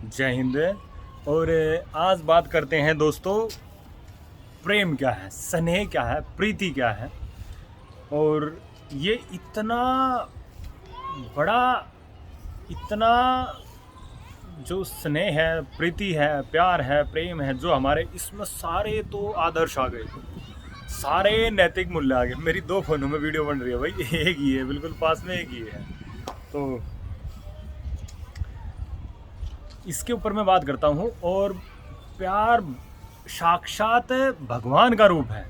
जय हिंद। और आज बात करते हैं दोस्तों, प्रेम क्या है, स्नेह क्या है, प्रीति क्या है। और ये इतना बड़ा, इतना जो स्नेह है, प्रीति है, प्यार है, प्रेम है, जो हमारे इसमें सारे तो आदर्श आ गए, सारे नैतिक मूल्य आ गए। मेरी दो फोनों में वीडियो बन रही है भाई, एक ही है, बिल्कुल पास में एक ही है। तो इसके ऊपर मैं बात करता हूँ। और प्यार साक्षात भगवान का रूप है।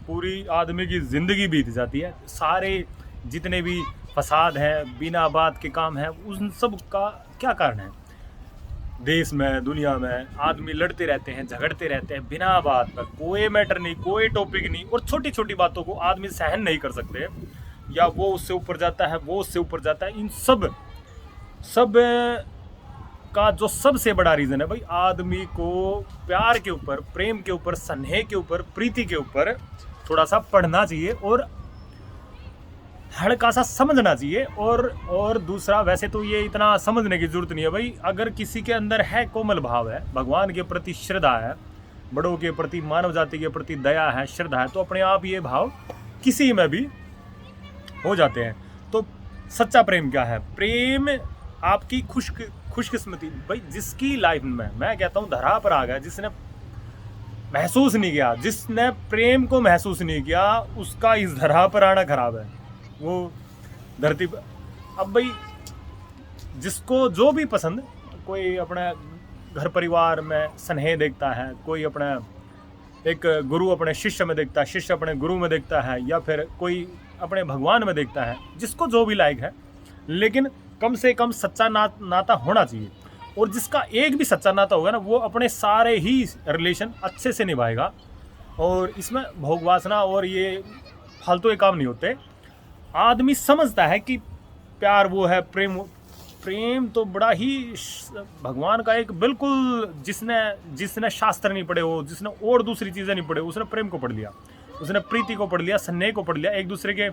पूरी आदमी की ज़िंदगी बीत जाती है, सारे जितने भी फसाद हैं, बिना बात के काम हैं, उन सब का क्या कारण है? देश में, दुनिया में आदमी लड़ते रहते हैं, झगड़ते रहते हैं बिना बात पर, कोई मैटर नहीं, कोई टॉपिक नहीं। और छोटी छोटी बातों को आदमी सहन नहीं कर सकते, या वो उससे ऊपर जाता है, वो उससे ऊपर जाता है। इन सब का जो सबसे बड़ा रीज़न है भाई, आदमी को प्यार के ऊपर, प्रेम के ऊपर, स्नेह के ऊपर, प्रीति के ऊपर थोड़ा सा पढ़ना चाहिए और हल्का सा समझना चाहिए। और दूसरा, वैसे तो ये इतना समझने की जरूरत नहीं है भाई, अगर किसी के अंदर है कोमल भाव है, भगवान के प्रति श्रद्धा है, बड़ों के प्रति, मानव जाति के प्रति दया है, श्रद्धा है, तो अपने आप ये भाव किसी में भी हो जाते हैं। तो सच्चा प्रेम क्या है? प्रेम आपकी खुशकिस्मती भाई, जिसकी लाइफ में मैं कहता हूँ धरा पर आ गया, जिसने महसूस नहीं किया, जिसने प्रेम को महसूस नहीं किया, उसका इस धरा पर आना खराब है। वो धरती पर अब भाई जिसको जो भी पसंद, कोई अपने घर परिवार में स्नेह देखता है, कोई अपने एक गुरु अपने शिष्य में देखता है, शिष्य अपने गुरु में देखता है, या फिर कोई अपने भगवान में देखता है, जिसको जो भी लायक है, लेकिन कम से कम सच्चा नाता होना चाहिए। और जिसका एक भी सच्चा नाता होगा ना, वो अपने सारे ही रिलेशन अच्छे से निभाएगा। और इसमें भोग वासना और ये फालतू के काम नहीं होते। आदमी समझता है कि प्यार वो है, प्रेम तो बड़ा ही भगवान का एक बिल्कुल, जिसने शास्त्र नहीं पढ़े हो, जिसने और दूसरी चीज़ें नहीं पढ़े, उसने प्रेम को पढ़ लिया, उसने प्रीति को पढ़ लिया, स्नेह को पढ़ लिया, एक दूसरे के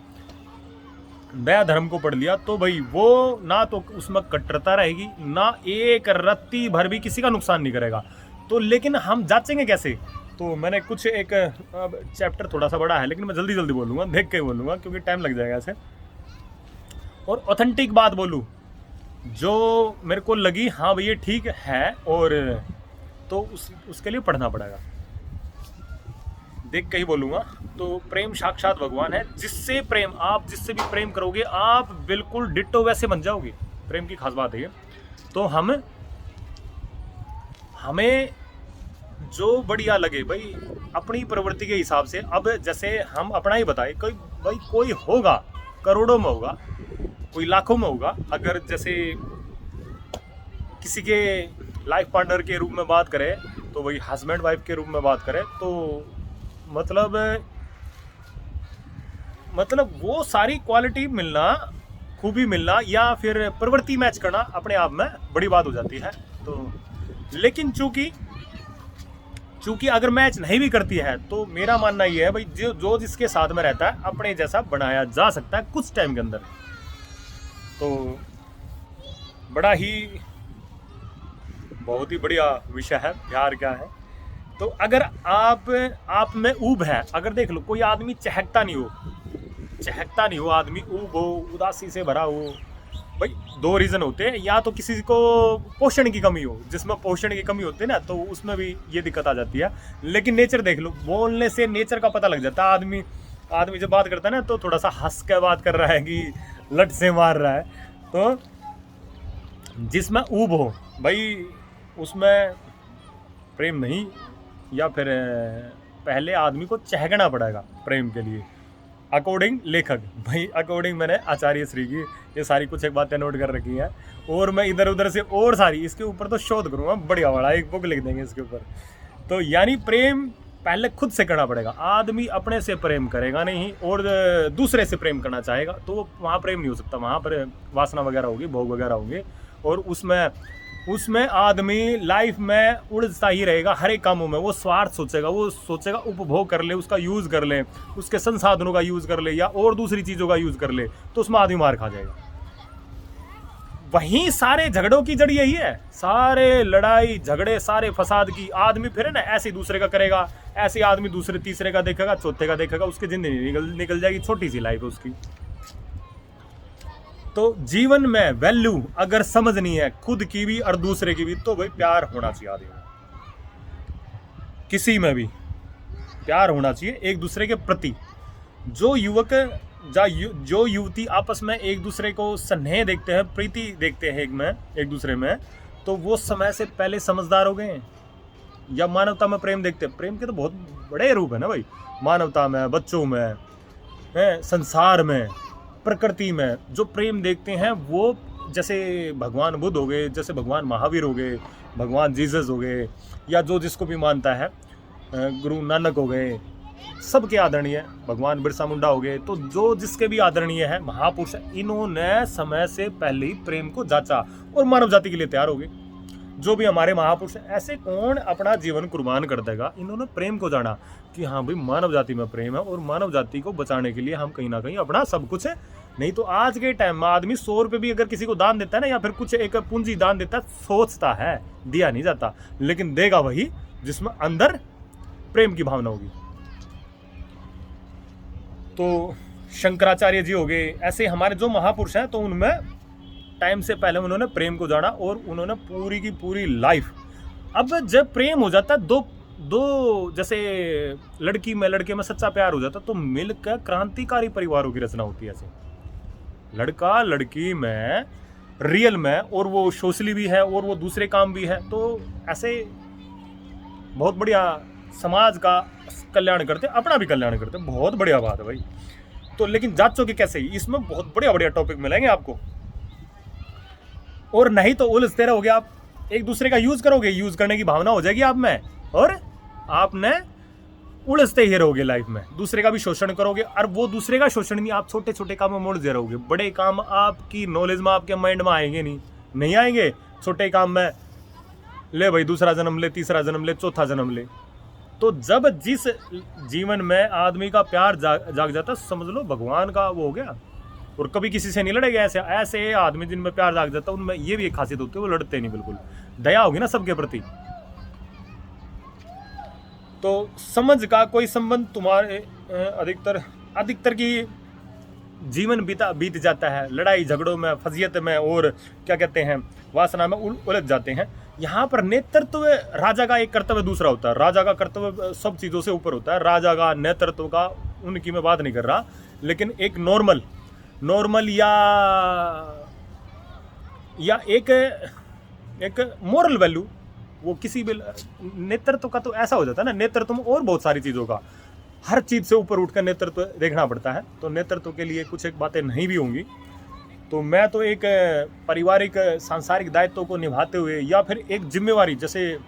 दया धर्म को पढ़ लिया, तो भाई वो ना तो उसमें कट्टरता रहेगी, ना एक रत्ती भर भी किसी का नुकसान नहीं करेगा। तो लेकिन हम जांचेंगे कैसे? तो मैंने कुछ एक चैप्टर थोड़ा सा बड़ा है, लेकिन मैं जल्दी जल्दी बोलूँगा, देख के बोलूँगा क्योंकि टाइम लग जाएगा ऐसे। और ऑथेंटिक बात बोलूँ जो मेरे को लगी, हाँ भैया ठीक है, और तो उसके लिए पढ़ना पड़ेगा, देख के ही बोलूँगा। तो प्रेम साक्षात भगवान है। जिससे जिससे भी प्रेम करोगे, आप बिल्कुल डिट्टो वैसे बन जाओगे। प्रेम की खास बात है ये। तो हमें जो बढ़िया लगे भाई, अपनी प्रवृत्ति के हिसाब से। अब जैसे हम अपना ही बताए, कोई होगा करोड़ों में होगा, कोई लाखों में होगा। अगर जैसे किसी के लाइफ पार्टनर के रूप में बात करें, तो वही हस्बैंड वाइफ के रूप में बात करें, तो मतलब वो सारी क्वालिटी मिलना, खूबी मिलना, या फिर प्रवृत्ति मैच करना अपने आप में बड़ी बात हो जाती है। तो लेकिन चूंकि अगर मैच नहीं भी करती है, तो मेरा मानना ये है भाई, जो जिसके साथ में रहता है, अपने जैसा बनाया जा सकता है कुछ टाइम के अंदर। तो बड़ा ही, बहुत ही बढ़िया विषय है प्यार क्या है। तो अगर आप में ऊब है, अगर देख लो कोई आदमी चहकता नहीं हो, आदमी ऊब हो, उदासी से भरा हो, भाई दो रीज़न होते हैं। या तो किसी को पोषण की कमी हो, जिसमें पोषण की कमी होती है ना, तो उसमें भी ये दिक्कत आ जाती है। लेकिन नेचर देख लो, बोलने से नेचर का पता लग जाता है। आदमी जब बात करता है ना, तो थोड़ा सा हंस के बात कर रहा है कि लट से मार रहा है। तो जिसमें ऊब हो भाई, उसमें प्रेम नहीं, या फिर पहले आदमी को चहकना पड़ेगा प्रेम के लिए। अकॉर्डिंग लेखक भाई, अकॉर्डिंग मैंने आचार्य श्री की ये सारी कुछ एक बातें नोट कर रखी हैं, और मैं इधर उधर से और सारी इसके ऊपर तो शोध करूँगा, बढ़िया बड़ा एक बुक लिख देंगे इसके ऊपर। तो यानी प्रेम पहले खुद से करना पड़ेगा। आदमी अपने से प्रेम करेगा नहीं और दूसरे से प्रेम करना चाहेगा, तो वहाँ प्रेम नहीं हो सकता। वहाँ पर वासना वगैरह होगी, भोग वगैरह होंगे, और उसमें आदमी लाइफ में उलझता ही रहेगा। हर एक कामों में वो स्वार्थ सोचेगा, वो सोचेगा उपभोग कर ले, उसका यूज़ कर ले, उसके संसाधनों का यूज़ कर ले, या और दूसरी चीज़ों का यूज़ कर ले, तो उसमें आदमी मार खा जाएगा। वहीं सारे झगड़ों की जड़ यही है, सारे लड़ाई झगड़े सारे फसाद की। आदमी फिर है ना ऐसे दूसरे का करेगा, ऐसे आदमी दूसरे तीसरे का देखेगा, चौथे का देखेगा, उसकी जिंदगी निकल जाएगी, छोटी सी लाइफ है उसकी। तो जीवन में वैल्यू अगर समझनी है खुद की भी और दूसरे की भी, तो भाई प्यार होना चाहिए आदमी में, किसी में भी प्यार होना चाहिए एक दूसरे के प्रति। जो युवक जो युवती आपस में एक दूसरे को स्नेह देखते हैं, प्रीति देखते हैं एक दूसरे में, तो वो समय से पहले समझदार हो गए हैं। या मानवता में प्रेम देखते हैं, प्रेम के तो बहुत बड़े रूप है ना भाई, मानवता में, बच्चों में, संसार में, प्रकृति में जो प्रेम देखते हैं, वो जैसे भगवान बुद्ध हो गए, जैसे भगवान महावीर हो गए, भगवान जीसस हो गए, या जो जिसको भी मानता है, गुरु नानक हो गए, सबके आदरणीय, भगवान बिरसा मुंडा हो गए, तो जो जिसके भी आदरणीय है महापुरुष, इन्होंने समय से पहले ही प्रेम को जांचा और मानव जाति के लिए तैयार हो गए। जो भी हमारे महापुरुष हैं, ऐसे कौन अपना जीवन कुर्बान कर देगा? इन्होंने प्रेम को जाना कि हाँ भाई मानव जाति में प्रेम है, और मानव जाति को बचाने के लिए हम कहीं ना कहीं अपना सब कुछ है। नहीं तो आज के टाइम में आदमी 100 रुपये भी अगर किसी को दान देता है ना, या फिर कुछ एक पूंजी दान देता है, सोचता है, दिया नहीं जाता, लेकिन देगा वही जिसमें अंदर प्रेम की भावना होगी। तो शंकराचार्य जी हो गए, ऐसे हमारे जो महापुरुष हैं, तो उनमें टाइम से पहले उन्होंने प्रेम को जाना, और उन्होंने पूरी की पूरी लाइफ। अब जब प्रेम हो जाता है, दो जैसे लड़की में लड़के में सच्चा प्यार हो जाता, तो मिलकर क्रांतिकारी परिवारों की रचना होती है। ऐसे लड़का लड़की में रियल में, और वो सोशली भी है और वो दूसरे काम भी है, तो ऐसे बहुत बढ़िया समाज का कल्याण करते, अपना भी कल्याण करते, बहुत बढ़िया बात है भाई। तो लेकिन जांचो कि कैसे, इसमें बहुत बढ़िया बढ़िया टॉपिक मिलेंगे आपको, और नहीं तो उलझते रहोगे आप, एक दूसरे का यूज करोगे, यूज करने की भावना हो जाएगी आप में, और आपने उलझते ही रहोगे लाइफ में, दूसरे का भी शोषण करोगे। और वो दूसरे का शोषण नहीं, आप छोटे छोटे काम में मुड़ते रहोगे, बड़े काम आपकी नॉलेज में, आपके माइंड में आएंगे नहीं आएंगे। छोटे काम में ले भाई दूसरा जन्म ले, तीसरा जन्म ले, चौथा जन्म ले। तो जब जिस जीवन में आदमी का प्यार जाग जाता, समझ लो भगवान का वो हो गया, और कभी किसी से नहीं लड़ेगा। ऐसे आदमी जिनमें प्यार जाग जाता, उनमें ये भी एक खासियत होती है, वो लड़ते नहीं, बिल्कुल दया होगी ना सबके प्रति। तो समझ का कोई संबंध तुम्हारे अधिकतर की जीवन बीत जाता है लड़ाई झगड़ों में, फजियत में, और क्या कहते हैं, वासना में उलझ जाते हैं। यहाँ पर नेतृत्व राजा का एक कर्तव्य दूसरा होता है। राजा का कर्तव्य सब चीज़ों से ऊपर होता है। राजा का नेतृत्व का उनकी मैं बात नहीं कर रहा, लेकिन एक नॉर्मल या एक मोरल वैल्यू, वो किसी भी नेतृत्व का तो ऐसा हो जाता है ना, नेतृत्व में और बहुत सारी चीज़ों का, हर चीज़ से ऊपर उठकर नेतृत्व देखना पड़ता है। तो नेतृत्व के लिए कुछ एक बातें नहीं भी होंगी। तो मैं तो एक पारिवारिक सांसारिक दायित्व को निभाते हुए, या फिर एक जिम्मेवारी, जैसे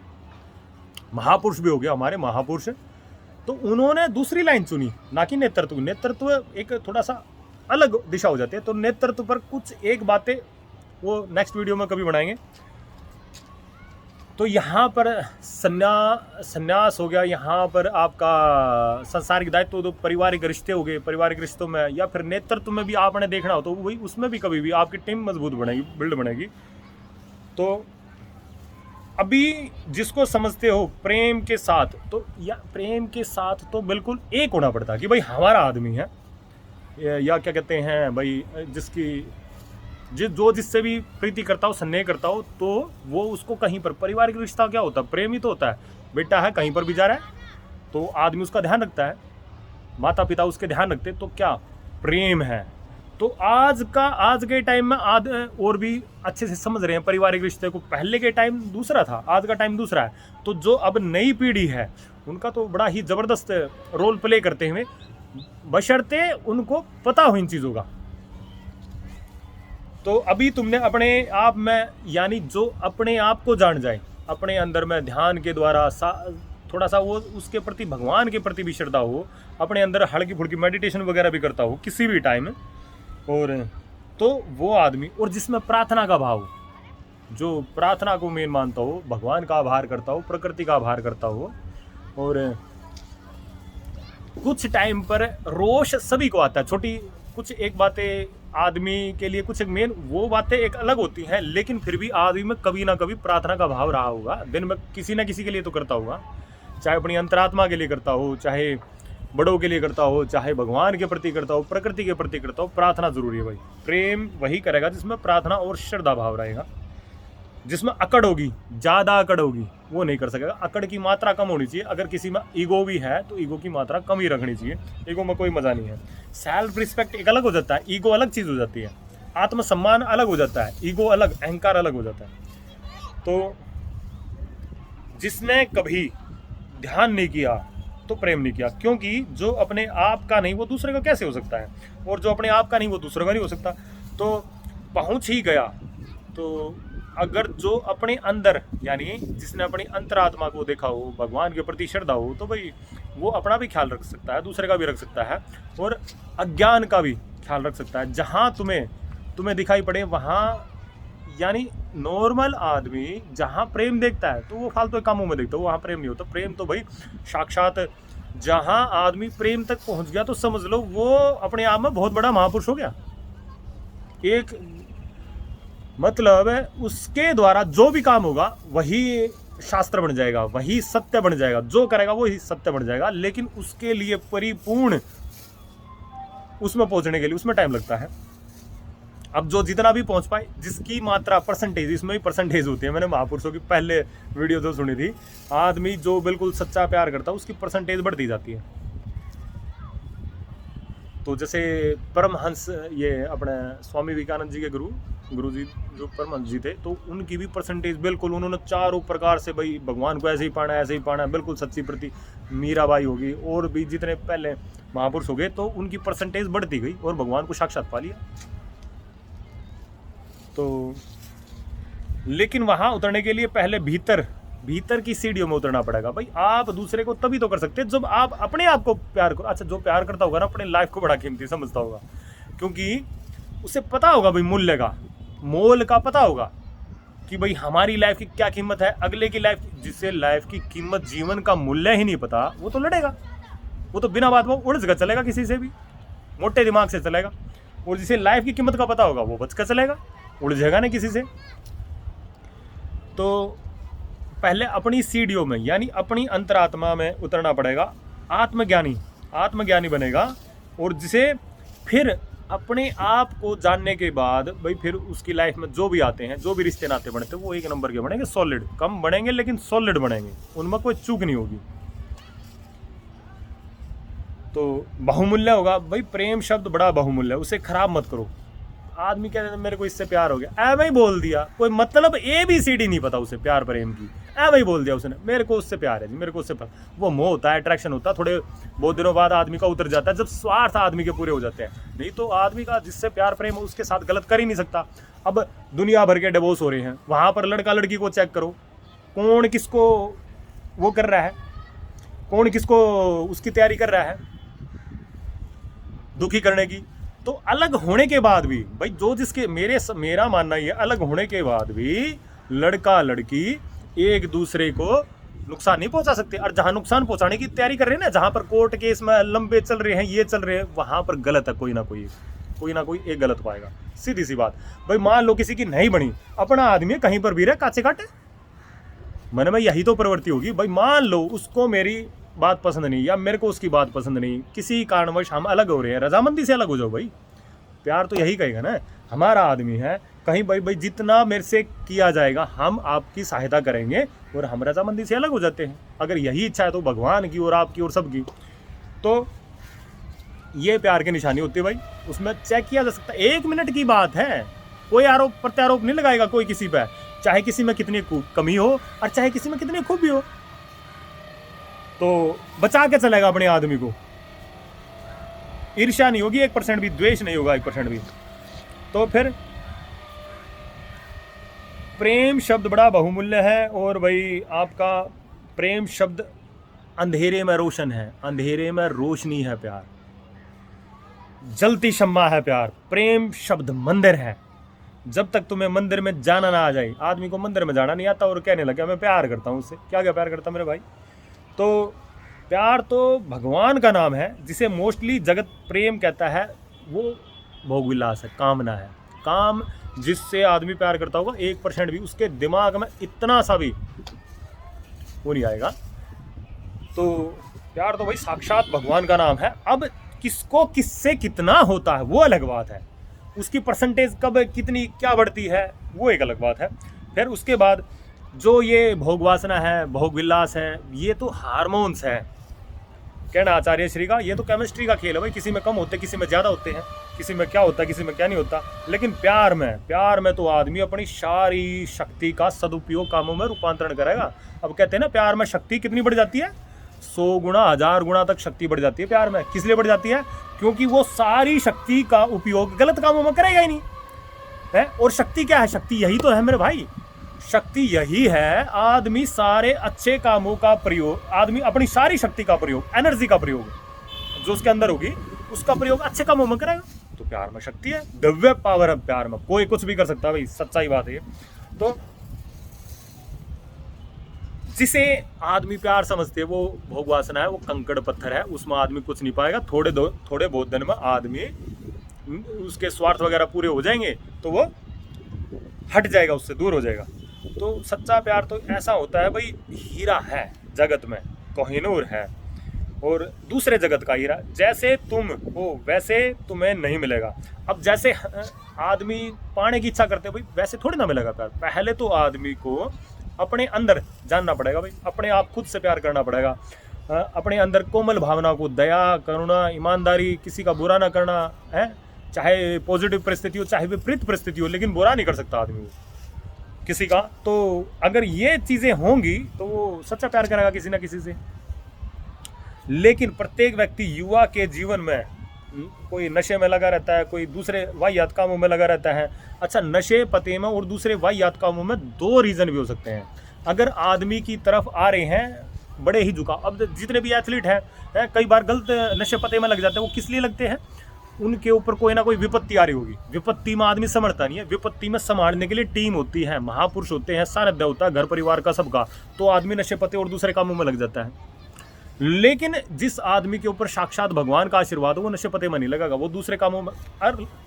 महापुरुष भी हो गया हमारे महापुरुष, तो उन्होंने दूसरी लाइन चुनी, ना कि नेतृत्व। नेतृत्व एक थोड़ा सा अलग दिशा हो जाती है। तो नेतृत्व पर कुछ एक बातें वो नेक्स्ट वीडियो में कभी बनाएंगे। तो यहाँ पर संन्यास हो गया, यहाँ पर आपका सांसारिक दायित्व, तो पारिवारिक रिश्ते हो गए, पारिवारिक रिश्तों में या फिर नेतृत्व में भी आपने देखना हो, तो वही उसमें भी कभी भी आपकी टीम मजबूत बनेगी, बिल्ड बनेगी। तो अभी जिसको समझते हो प्रेम के साथ, तो या प्रेम के साथ तो बिल्कुल एक होना पड़ता है कि भाई हमारा आदमी है, या क्या कहते हैं भाई, जो जिससे भी प्रीति करता हो, स्नेह करता हो, तो वो उसको कहीं पर, पारिवारिक रिश्ता क्या होता है, प्रेम ही तो होता है। बेटा है कहीं पर भी जा रहा है तो आदमी उसका ध्यान रखता है, माता पिता उसके ध्यान रखते, तो क्या प्रेम है। तो आज के टाइम में और भी अच्छे से समझ रहे हैं पारिवारिक रिश्ते को। पहले के टाइम दूसरा था, आज का टाइम दूसरा है। तो जो अब नई पीढ़ी है, उनका तो बड़ा ही ज़बरदस्त रोल प्ले करते हुए, बशर्ते उनको पता हो इन चीज़ों का। तो अभी तुमने अपने आप में, यानी जो अपने आप को जान जाए, अपने अंदर में ध्यान के द्वारा थोड़ा सा वो उसके प्रति, भगवान के प्रति भी श्रद्धा हो, अपने अंदर हल्की फुल्की मेडिटेशन वगैरह भी करता हो किसी भी टाइम, और तो वो आदमी, और जिसमें प्रार्थना का भाव, जो प्रार्थना को मेन मानता हो, भगवान का आभार करता हो, प्रकृति का आभार करता हो, और कुछ टाइम पर रोष सभी को आता है। छोटी कुछ एक बातें आदमी के लिए, कुछ एक मेन वो बातें एक अलग होती हैं, लेकिन फिर भी आदमी में कभी ना कभी प्रार्थना का भाव रहा होगा, दिन में किसी ना किसी के लिए तो करता होगा, चाहे अपनी अंतरात्मा के लिए करता हो, चाहे बड़ों के लिए करता हो, चाहे भगवान के प्रति करता हो, प्रकृति के प्रति करता हो। प्रार्थना जरूरी है भाई। प्रेम वही करेगा जिसमें प्रार्थना और श्रद्धा भाव रहेगा। जिसमें अकड़ होगी, ज़्यादा अकड़ होगी, वो नहीं कर सकेगा। अकड़ की मात्रा कम होनी चाहिए। अगर किसी में ईगो भी है तो ईगो की मात्रा कम ही रखनी चाहिए। ईगो में कोई मज़ा नहीं है। सेल्फ रिस्पेक्ट एक अलग हो जाता है, ईगो अलग चीज़ हो जाती है। आत्मसम्मान अलग हो जाता है, ईगो अलग, अहंकार अलग हो जाता है। तो जिसने कभी ध्यान नहीं किया तो प्रेम नहीं किया, क्योंकि जो अपने आप का नहीं वो दूसरे का कैसे हो सकता है, और जो अपने आप का नहीं वो दूसरे का नहीं हो सकता। तो पहुंच ही गया। तो अगर जो अपने अंदर, यानी जिसने अपनी अंतरात्मा को देखा हो, भगवान के प्रति श्रद्धा हो, तो भाई वो अपना भी ख्याल रख सकता है, दूसरे का भी रख सकता है, और अज्ञान का भी ख्याल रख सकता है। जहाँ तुम्हें दिखाई पड़े वहाँ, यानी नॉर्मल आदमी जहाँ प्रेम देखता है तो वो फालतू के कामों में देखता है, वहाँ प्रेम नहीं होता। प्रेम तो भाई साक्षात, जहाँ आदमी प्रेम तक पहुँच गया तो समझ लो वो अपने आप में बहुत बड़ा महापुरुष हो गया। एक मतलब उसके द्वारा जो भी काम होगा वही शास्त्र बन जाएगा, वही सत्य बन जाएगा, जो करेगा वही सत्य बन जाएगा। लेकिन उसके लिए परिपूर्ण उसमें पहुंचने के लिए उसमें टाइम लगता है। अब जो जितना भी पहुंच पाए, जिसकी मात्रा परसेंटेज, इसमें भी परसेंटेज होती है। मैंने महापुरुषों की पहले वीडियो तो सुनी थी। आदमी जो बिल्कुल सच्चा प्यार करता है उसकी परसेंटेज बढ़ती जाती है। तो जैसे परमहंस, ये अपने स्वामी विवेकानंद जी के गुरु जी जो परमहंस जी थे, तो उनकी भी परसेंटेज बिल्कुल, उन्होंने चारों प्रकार से भाई भगवान को ऐसे ही पाना, ऐसे ही पाना, बिल्कुल सच्ची प्रति। मीराबाई होगी और भी जितने पहले महापुरुष हो गए, तो उनकी परसेंटेज बढ़ती गई और भगवान को साक्षात पा लिया। तो लेकिन वहाँ उतरने के लिए पहले भीतर की सीढ़ियों में उतरना पड़ेगा भाई। आप दूसरे को तभी तो कर सकते हैं जब आप अपने आप को प्यार करो। अच्छा, जो प्यार करता होगा ना, अपने लाइफ को बड़ा कीमती समझता होगा, क्योंकि उसे पता होगा भाई मूल्य का, मोल का पता होगा कि भाई हमारी लाइफ की क्या कीमत है, अगले की लाइफ। जिसे लाइफ की कीमत, जीवन का मूल्य ही नहीं पता, वो तो लड़ेगा, वो तो बिना बात में उलझ कर चलेगा, किसी से भी मोटे दिमाग से चलेगा। और जिसे लाइफ की कीमत का पता होगा वो बच कर चलेगा, उलझेगा नहीं किसी से। तो पहले अपनी सीढ़ियों में, यानी अपनी अंतरात्मा में उतरना पड़ेगा। आत्मज्ञानी बनेगा, और जिसे फिर अपने आप को जानने के बाद भाई फिर उसकी लाइफ में जो भी आते हैं, जो भी रिश्ते नाते बनते हैं, वो एक नंबर के बनेंगे, सॉलिड। कम बनेंगे लेकिन सॉलिड बनेंगे, उनमें कोई चूक नहीं होगी। तो बहुमूल्य होगा भाई। प्रेम शब्द बड़ा बहुमूल्य है, उसे खराब मत करो। आदमी कहते हैं मेरे को इससे प्यार हो गया, ऐ भाई बोल दिया, कोई मतलब ABCD नहीं पता उसे प्यार प्रेम की, ऐ भाई बोल दिया उसने मेरे को उससे प्यार है जी, मेरे को उससे प्यार। वो मोह होता है, अट्रैक्शन होता है, थोड़े बहुत दिनों बाद आदमी का उतर जाता है, जब स्वार्थ आदमी के पूरे हो जाते हैं। नहीं तो आदमी का जिससे प्यार प्रेम उसके साथ गलत कर ही नहीं सकता। अब दुनिया भर के डिवोर्स हो रहे हैं, वहाँ पर लड़का लड़की को चेक करो, कौन किसको वो कर रहा है, कौन किसको उसकी तैयारी कर रहा है दुखी करने की। तो अलग होने के बाद भी भाई, जो जिसके, मेरा मानना ये, अलग होने के बाद भी लड़का लड़की एक दूसरे को नुकसान नहीं पहुंचा सकते। और जहां नुकसान पहुंचाने की तैयारी कर रहे हैं ना, जहां पर कोर्ट केस में लंबे चल रहे हैं, ये चल रहे हैं, वहां पर गलत है, कोई ना कोई एक गलत पाएगा। सीधी सी बात भाई। मान लो किसी की नहीं बनी, अपना आदमी कहीं पर भी रहे, काचे काटे, मन में यही तो प्रवृत्ति होगी भाई। मान लो उसको मेरी बात पसंद नहीं, या मेरे को उसकी बात पसंद नहीं, किसी कारणवश हम अलग हो रहे हैं, रजामंदी से अलग हो जाओ भाई। प्यार तो यही कहेगा ना, हमारा आदमी है, कहीं भाई जितना मेरे से किया जाएगा हम आपकी सहायता करेंगे, और हम रजामंदी से अलग हो जाते हैं। अगर यही इच्छा है तो भगवान की और आपकी और सबकी, तो ये प्यार की निशानी होती है भाई। उसमें चेक किया जा सकता है। 1 मिनट की बात है, कोई आरोप प्रत्यारोप नहीं लगाएगा कोई किसी पे, चाहे किसी में कितनी कमी हो और चाहे किसी में कितनी खूबी हो, तो बचा के चलेगा अपने आदमी को। ईर्ष्या नहीं होगी 1% भी, द्वेष नहीं होगा 1% भी। तो फिर प्रेम शब्द बड़ा बहुमूल्य है। और भाई आपका प्रेम शब्द अंधेरे में रोशन है, अंधेरे में रोशनी है प्यार, जलती शम्मा है प्यार। प्रेम शब्द मंदिर है। जब तक तुम्हें मंदिर में जाना ना आ जाए, आदमी को मंदिर में जाना नहीं आता और कहने लगा मैं प्यार करता हूँ उससे, क्या प्यार करता मेरे भाई। तो प्यार तो भगवान का नाम है, जिसे मोस्टली जगत प्रेम कहता है। वो भोग विलास है, कामना है। काम जिससे आदमी प्यार करता होगा 1% भी उसके दिमाग में इतना सा भी वो नहीं आएगा। तो प्यार तो भाई साक्षात भगवान का नाम है। अब किसको किससे कितना होता है वो अलग बात है, उसकी परसेंटेज कब कितनी क्या बढ़ती है वो एक अलग बात है। फिर उसके बाद जो ये भोग वासना है, भोग विलास है, ये तो हार्मोन्स है। कहना आचार्य श्री का ये तो केमिस्ट्री का खेल है भाई, किसी में कम होते किसी में ज़्यादा होते हैं, किसी में क्या होता है किसी में क्या नहीं होता। लेकिन प्यार में तो आदमी अपनी सारी शक्ति का सदुपयोग कामों में रूपांतरण करेगा। अब कहते हैं ना प्यार में शक्ति कितनी बढ़ जाती है, 100 गुना 1000 गुना तक शक्ति बढ़ जाती है प्यार में। किस लिए बढ़ जाती है? क्योंकि वो सारी शक्ति का उपयोग गलत कामों में करेगा ही नहीं है। और शक्ति क्या है? शक्ति यही तो है मेरे भाई, शक्ति यही है आदमी सारे अच्छे कामों का प्रयोग, आदमी अपनी सारी शक्ति का प्रयोग, एनर्जी का प्रयोग जो उसके अंदर होगी उसका प्रयोग अच्छे कामों में करेगा। तो प्यार में शक्ति है, दिव्य पावर है प्यार में, कोई कुछ भी कर सकता है भाई, सच्चाई बात है। तो जिसे आदमी प्यार समझते है वो भोग वासना है, वो कंकड़ पत्थर है, उसमें आदमी कुछ नहीं पाएगा। थोड़े बहुत दिन में आदमी उसके स्वार्थ वगैरह पूरे हो जाएंगे तो वो हट जाएगा, उससे दूर हो जाएगा। तो सच्चा प्यार तो ऐसा होता है भाई, हीरा है जगत में, कोहिनूर है और दूसरे जगत का हीरा। जैसे तुम हो वैसे तुम्हें नहीं मिलेगा। अब जैसे आदमी पाने की इच्छा करते हो भाई, वैसे थोड़ी ना मिलेगा प्यार। पहले तो आदमी को अपने अंदर जानना पड़ेगा भाई, अपने आप खुद से प्यार करना पड़ेगा। अपने अंदर कोमल भावना को, दया, करुणा, ईमानदारी, किसी का बुरा ना करना है, चाहे पॉजिटिव परिस्थिति हो चाहे विपरीत परिस्थिति हो, लेकिन बुरा नहीं कर सकता आदमी किसी का। तो अगर ये चीज़ें होंगी तो वो सच्चा प्यार करेगा किसी ना किसी से। लेकिन प्रत्येक व्यक्ति युवा के जीवन में कोई नशे में लगा रहता है, कोई दूसरे वाहियात कामों में लगा रहता है। अच्छा, नशे पते में और दूसरे वाहियात कामों में 2 रीज़न भी हो सकते हैं। अगर आदमी की तरफ आ रहे हैं बड़े ही झुकाव, अब जितने भी एथलीट हैं कई बार गलत नशे पते में लग जाते हैं। वो किस लिए लगते हैं? उनके ऊपर कोई ना कोई विपत्ति आ रही होगी। विपत्ति में आदमी समझता नहीं है, विपत्ति में संभालने के लिए टीम होती है, महापुरुष होते हैं, सानिध्य होता है घर परिवार का सबका। तो आदमी नशे पते और दूसरे कामों में लग जाता है। लेकिन जिस आदमी के ऊपर साक्षात भगवान का आशीर्वाद हो वो नशे पते में नहीं लगेगा, वो दूसरे कामों में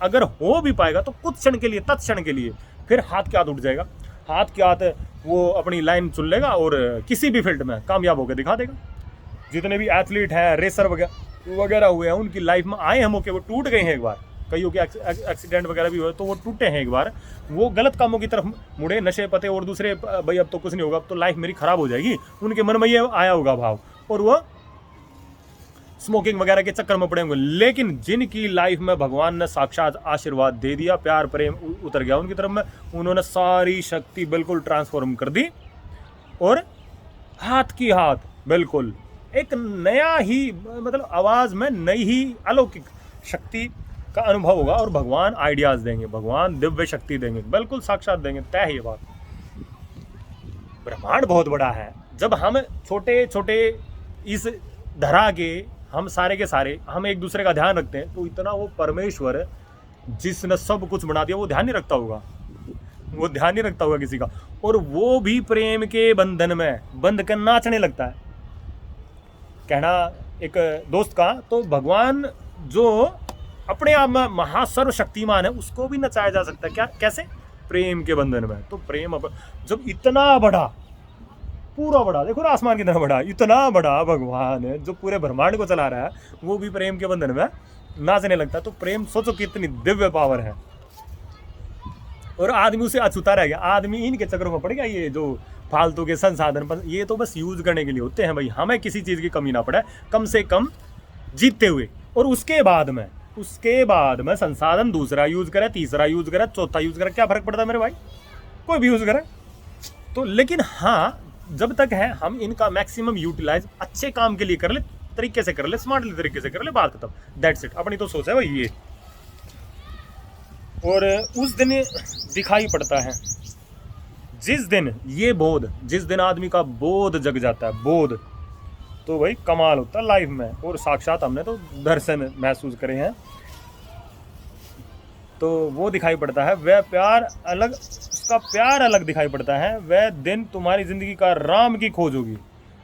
अगर हो भी पाएगा तो कुछ क्षण के लिए, तत्क्षण के लिए, फिर हाथ के हाथ उठ जाएगा। हाथ के हाथ वो अपनी लाइन चुन लेगा और किसी भी फील्ड में कामयाब होकर दिखा देगा। जितने भी एथलीट हैं, रेसर वगैरह हुए हैं, उनकी लाइफ में आए हैं मौके, वो टूट गए हैं एक बार, कईयों के एक्सीडेंट वगैरह भी हुए तो वो टूटे हैं एक बार, वो गलत कामों की तरफ मुड़े, नशे पते और दूसरे, भाई अब तो कुछ नहीं होगा, अब तो लाइफ मेरी खराब हो जाएगी, उनके मन में ये आया होगा भाव, और वो स्मोकिंग वगैरह के चक्कर में पड़े होंगे। लेकिन जिनकी लाइफ में भगवान ने साक्षात आशीर्वाद दे दिया, प्यार प्रेम उतर गया उनकी तरफ में, उन्होंने सारी शक्ति बिल्कुल ट्रांसफॉर्म कर दी और हाथ की हाथ बिल्कुल एक नया ही, मतलब आवाज़ में नई ही अलौकिक शक्ति का अनुभव होगा और भगवान आइडियाज़ देंगे, भगवान दिव्य शक्ति देंगे, बिल्कुल साक्षात देंगे। तय है ये बात। ब्रह्मांड बहुत बड़ा है। जब हम छोटे छोटे इस धरा के हम सारे के सारे हम एक दूसरे का ध्यान रखते हैं, तो इतना वो परमेश्वर जिसने सब कुछ बना दिया वो ध्यान नहीं रखता होगा, वो ध्यान नहीं रखता होगा किसी का। और वो भी प्रेम के बंधन में बंध कर नाचने लगता है। कहना एक दोस्त का, तो भगवान जो अपने आप में महासर्वशक्तिमान है उसको भी नचाया जा सकता है। क्या, कैसे? प्रेम के बंधन में। तो प्रेम जब इतना बड़ा, पूरा बड़ा, देखो ना आसमान कितना बड़ा, इतना बड़ा भगवान है जो पूरे ब्रह्मांड को चला रहा है, वो भी प्रेम के बंधन में नाचने लगता है। तो प्रेम सोचो कितनी दिव्य पावर है। और आदमी उसे अछूता रह गया, आदमी इनके चक्करों में पड़ गया। ये जो फालतू के संसाधन पर, ये तो बस यूज करने के लिए होते हैं भाई, हमें किसी चीज़ की कमी ना पड़े, कम से कम जीतते हुए। और उसके बाद में संसाधन दूसरा यूज करे, तीसरा यूज करे, चौथा यूज करे, क्या फर्क पड़ता है मेरे भाई? कोई भी यूज करे तो। लेकिन हाँ, जब तक है हम इनका मैक्सिमम यूटिलाइज अच्छे काम के लिए कर ले, तरीके से कर ले, स्मार्टली तरीके से कर ले, बात खत्म, दैट्स इट। अपनी तो सोच है भाई ये। और उस दिन दिखाई पड़ता है जिस दिन ये बोध, जिस दिन आदमी का बोध जग जाता है, बोध, तो भाई कमाल होता है लाइफ में। और साक्षात हमने तो दर्शन महसूस करे हैं, तो वो दिखाई पड़ता है। वह प्यार अलग, उसका प्यार अलग दिखाई पड़ता है। वह दिन तुम्हारी ज़िंदगी का राम की खोज होगी।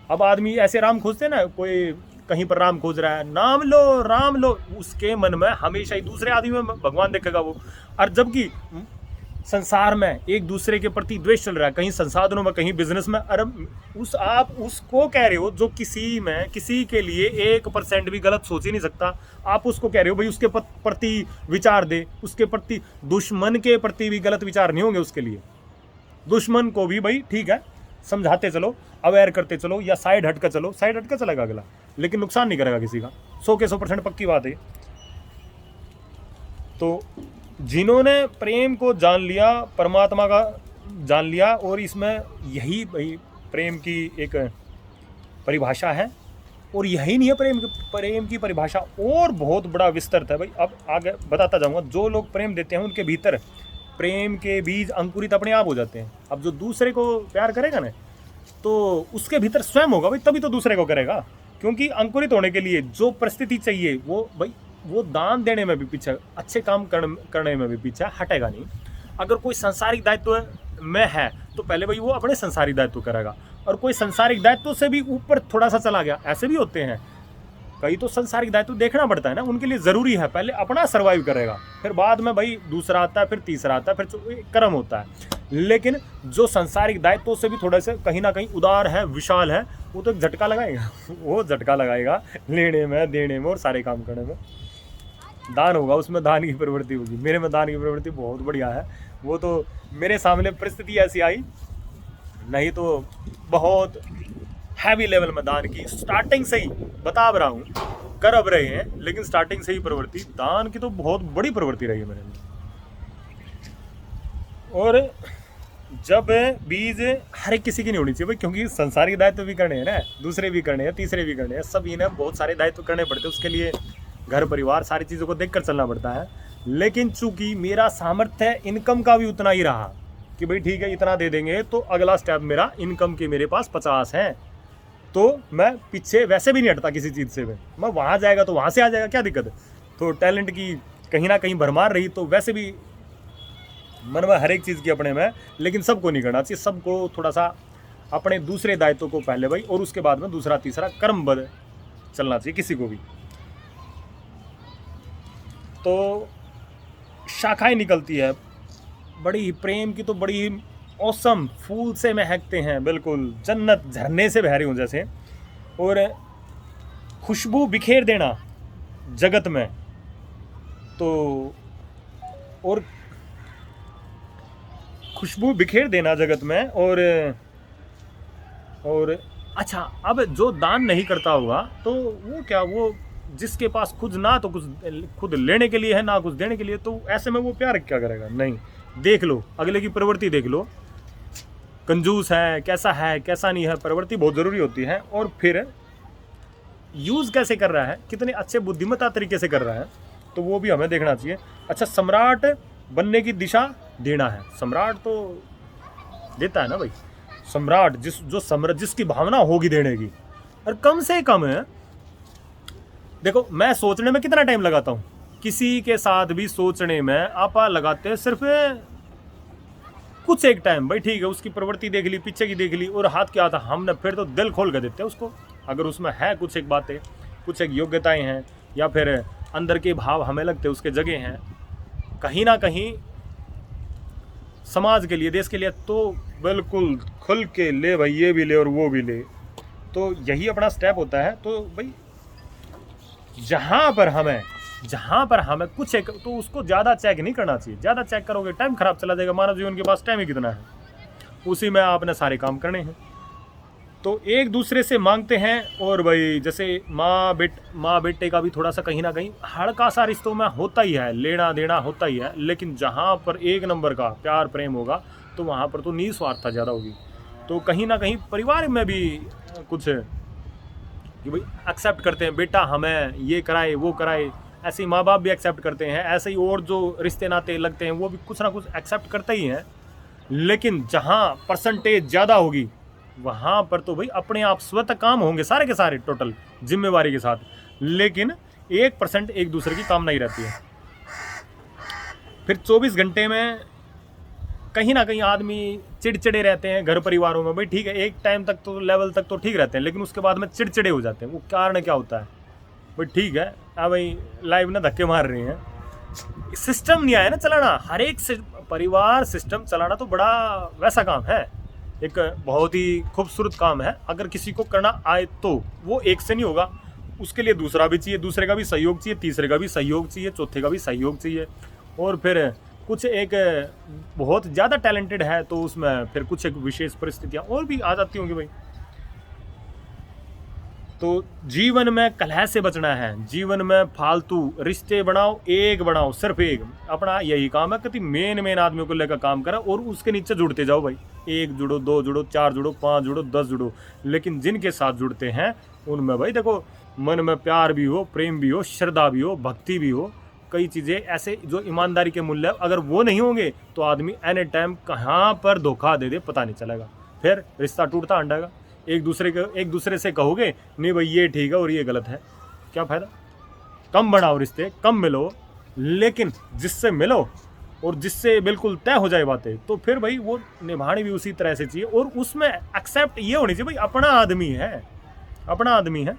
अब आदमी ऐसे राम खोजते हैं ना, कोई कहीं पर राम खोज रहा है, नाम लो राम लो, उसके मन में हमेशा ही दूसरे आदमी में भगवान देखेगा वो। और जबकि संसार में एक दूसरे के प्रति द्वेष चल रहा है, कहीं संसाधनों में, कहीं बिजनेस में। अरे आप उसको कह रहे हो जो किसी के लिए 1% भी गलत सोच ही नहीं सकता, आप उसको कह रहे हो भाई उसके प्रति विचार दे, उसके प्रति, दुश्मन के प्रति भी गलत विचार नहीं होंगे उसके लिए। दुश्मन को भी भाई ठीक है समझाते चलो, अवेयर करते चलो, या साइड हट कर चलो, साइड हट कर चलेगा अगला, लेकिन नुकसान नहीं करेगा किसी का, 100 के 100% पक्की बात है। तो जिन्होंने प्रेम को जान लिया, परमात्मा का जान लिया, और इसमें यही भाई प्रेम की एक परिभाषा है, और यही नहीं है प्रेम की परिभाषा और बहुत बड़ा विस्तृत है भाई। अब आगे बताता जाऊंगा। जो लोग प्रेम देते हैं उनके भीतर प्रेम के बीज अंकुरित अपने आप हो जाते हैं। अब जो दूसरे को प्यार करेगा ना, तो उसके भीतर स्वयं होगा भाई, तभी तो दूसरे को करेगा। क्योंकि अंकुरित होने के लिए जो परिस्थिति चाहिए वो भाई, वो दान देने में भी पीछे, अच्छे काम करने में भी पीछे हटेगा नहीं। अगर कोई सांसारिक दायित्व में है तो पहले भाई वो अपने सांसारिक दायित्व करेगा, और कोई सांसारिक दायित्व से भी ऊपर थोड़ा सा चला गया, ऐसे भी होते हैं कई, तो सांसारिक दायित्व देखना पड़ता है ना, उनके लिए ज़रूरी है। पहले अपना सर्वाइव करेगा, फिर बाद में भाई दूसरा आता है, फिर तीसरा आता है, फिर कर्म होता है। लेकिन जो सांसारिक दायित्व से भी थोड़ा सा कहीं ना कहीं उदार है, विशाल है, वो तो एक झटका लगाएगा वो झटका लगाएगा लेने में, देने में और सारे काम करने में। दान होगा, उसमें दान की प्रवृत्ति होगी। मेरे में दान की प्रवृत्ति बहुत बढ़िया है, वो तो मेरे सामने परिस्थिति ऐसी आई, नहीं तो बहुत हैवी लेवल में दान की स्टार्टिंग से ही बता रहा हूँ, कर अब रहे हैं, लेकिन स्टार्टिंग से ही प्रवृत्ति दान की तो बहुत बड़ी प्रवृत्ति रही है मेरे में। और जब बीज हर एक किसी की नहीं होनी चाहिए भाई, क्योंकि संसारिक दायित्व भी करने हैं ना, दूसरे भी करने हैं, तीसरे भी करने हैं, सब इन्हें बहुत सारे दायित्व करने पड़ते हैं। उसके लिए घर परिवार सारी चीज़ों को देखकर चलना पड़ता है। लेकिन चूंकि मेरा सामर्थ्य इनकम का भी उतना ही रहा कि भाई ठीक है इतना दे देंगे, तो अगला स्टेप मेरा इनकम के मेरे पास 50 है, तो मैं पीछे वैसे भी नहीं हटता किसी चीज़ से। मैं वहाँ जाएगा तो वहाँ से आ जाएगा, क्या दिक्कत है। तो टैलेंट की कहीं ना कहीं भरमार रही, तो वैसे भी मन में हर एक चीज़ की अपने में, लेकिन सबको नहीं करना चाहिए। सबको थोड़ा सा अपने दूसरे दायित्व को पहले भाई, और उसके बाद में दूसरा तीसरा कर्मबद्ध चलना चाहिए किसी को भी। तो शाखाएं निकलती है बड़ी प्रेम की, तो बड़ी औसम, फूल से महकते हैं, बिल्कुल जन्नत झरने से बह रही हूँ जैसे। और खुशबू बिखेर देना जगत में, तो और खुशबू बिखेर देना जगत में। और अच्छा, अब जो दान नहीं करता होगा तो वो क्या, वो जिसके पास खुद ना तो कुछ खुद लेने के लिए है ना कुछ देने के लिए, तो ऐसे में वो प्यार क्या करेगा। नहीं, देख लो अगले की प्रवृत्ति, देख लो कंजूस है कैसा नहीं है, प्रवृत्ति बहुत ज़रूरी होती है। और फिर यूज़ कैसे कर रहा है, कितने अच्छे बुद्धिमत्ता तरीके से कर रहा है, तो वो भी हमें देखना चाहिए। अच्छा, सम्राट बनने की दिशा देना है, सम्राट तो देता है ना भाई, सम्राट जिसकी भावना होगी देने की। और कम से कम है, देखो मैं सोचने में कितना टाइम लगाता हूँ, किसी के साथ भी सोचने में आप लगाते हैं सिर्फ कुछ एक टाइम भाई, ठीक है उसकी प्रवृत्ति देख ली, पीछे की देख ली, और हाथ क्या आता हमने, फिर तो दिल खोल कर देते हैं उसको। अगर उसमें है कुछ एक बातें, कुछ एक योग्यताएं हैं, या फिर अंदर के भाव हमें लगते उसके जगह हैं कहीं ना कहीं समाज के लिए, देश के लिए, तो बिल्कुल खुल के ले भाई, ये भी ले और वो भी ले। तो यही अपना स्टेप होता है। तो भाई जहाँ पर हमें कुछ एक, तो उसको ज़्यादा चेक नहीं करना चाहिए। ज़्यादा चेक करोगे टाइम खराब चला जाएगा। मानव जीवन के पास टाइम ही कितना है, उसी में आपने सारे काम करने हैं। तो एक दूसरे से मांगते हैं, और भाई जैसे माँ बेटे का भी थोड़ा सा कहीं ना कहीं हल्का सा रिश्तों में होता ही है, लेना देना होता ही है। लेकिन जहाँ पर एक नंबर का प्यार प्रेम होगा, तो वहाँ पर तो निस्वार्थता ज़्यादा होगी। तो कहीं ना कहीं परिवार में भी कुछ कि भाई एक्सेप्ट करते हैं, बेटा हमें ये कराए वो कराए, ऐसे ही माँ बाप भी एक्सेप्ट करते हैं, ऐसे ही और जो रिश्ते नाते लगते हैं वो भी कुछ ना कुछ एक्सेप्ट करते ही हैं। लेकिन जहाँ परसेंटेज ज़्यादा होगी, वहाँ पर तो भाई अपने आप स्वतः काम होंगे सारे के सारे, टोटल जिम्मेवारी के साथ। लेकिन 1% एक दूसरे की काम नहीं रहती है। फिर 24 घंटे में कहीं ना कहीं आदमी चिड़चिड़े रहते हैं घर परिवारों में। भाई ठीक है, एक टाइम तक तो लेवल तक तो ठीक रहते हैं, लेकिन उसके बाद में चिड़चिड़े हो जाते हैं। वो कारण क्या होता है? भाई ठीक है, अब भाई लाइव ना धक्के मार रहे हैं, सिस्टम नहीं आया ना चलाना। हर एक परिवार सिस्टम चलाना तो बड़ा वैसा काम है, एक बहुत ही खूबसूरत काम है। अगर किसी को करना आए तो वो एक से नहीं होगा, उसके लिए दूसरा भी चाहिए, दूसरे का भी सहयोग चाहिए, तीसरे का भी सहयोग चाहिए, चौथे का भी सहयोग चाहिए। और फिर कुछ एक बहुत ज़्यादा टैलेंटेड है तो उसमें फिर कुछ एक विशेष परिस्थितियाँ और भी आ जाती होंगी भाई। तो जीवन में कलह से बचना है, जीवन में फालतू रिश्ते बनाओ, एक बनाओ, सिर्फ एक। अपना यही काम है कि मेन आदमियों को लेकर काम करा और उसके नीचे जुड़ते जाओ भाई। एक जुड़ो, दो जुड़ो, चार जुड़ो, 5 जुड़ो, 10 जुड़ो, लेकिन जिनके साथ जुड़ते हैं उनमें भाई देखो मन में प्यार भी हो, प्रेम भी हो, श्रद्धा भी हो, भक्ति भी हो, कई चीज़ें ऐसे जो ईमानदारी के मूल्य अगर वो नहीं होंगे तो आदमी एनी टाइम कहाँ पर धोखा दे दे पता नहीं चलेगा, फिर रिश्ता टूटता अंडेगा। एक दूसरे से कहोगे नहीं भाई ये ठीक है और ये गलत है, क्या फ़ायदा? कम बनाओ रिश्ते, कम मिलो, लेकिन जिससे मिलो और जिससे बिल्कुल तय हो जाए बातें तो फिर भाई वो निभानी भी उसी तरह से चाहिए। और उसमें एक्सेप्ट ये होनी चाहिए भाई अपना आदमी है, अपना आदमी है।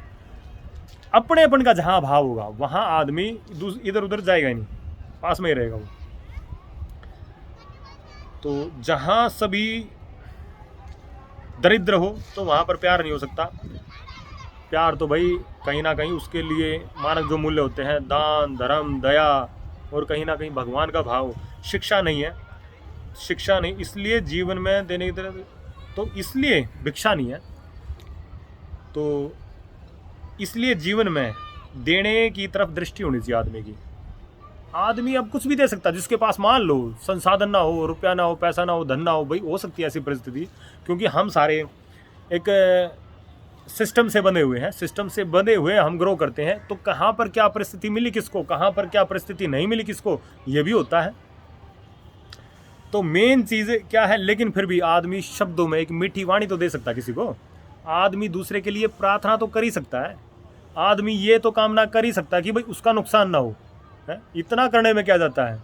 अपनेपन का जहाँ भाव होगा वहाँ आदमी इधर उधर जाएगा ही नहीं, पास में ही रहेगा वो। तो जहाँ सभी दरिद्र हो तो वहाँ पर प्यार नहीं हो सकता। प्यार तो भाई कहीं ना कहीं उसके लिए मानक जो मूल्य होते हैं, दान, धर्म, दया और कहीं ना कहीं भगवान का भाव। शिक्षा नहीं है, शिक्षा नहीं, इसलिए जीवन में देने की तरह, तो इसलिए भिक्षा नहीं है, तो इसलिए जीवन में देने की तरफ दृष्टि होनी चाहिए आदमी की। आदमी अब कुछ भी दे सकता है, जिसके पास मान लो संसाधन ना हो, रुपया ना हो, पैसा ना हो, धन ना हो, भाई हो सकती है ऐसी परिस्थिति, क्योंकि हम सारे एक सिस्टम से बंधे हुए हैं, सिस्टम से बंधे हुए हम ग्रो करते हैं। तो कहाँ पर क्या परिस्थिति मिली किसको, कहाँ पर क्या परिस्थिति नहीं मिली किसको, ये भी होता है। तो मेन चीज़ क्या है, लेकिन फिर भी आदमी शब्दों में एक मीठी वाणी तो दे सकता है किसी को। आदमी दूसरे के लिए प्रार्थना तो कर ही सकता है, आदमी ये तो कामना कर ही सकता है कि भाई उसका नुकसान ना हो, है? इतना करने में क्या जाता है,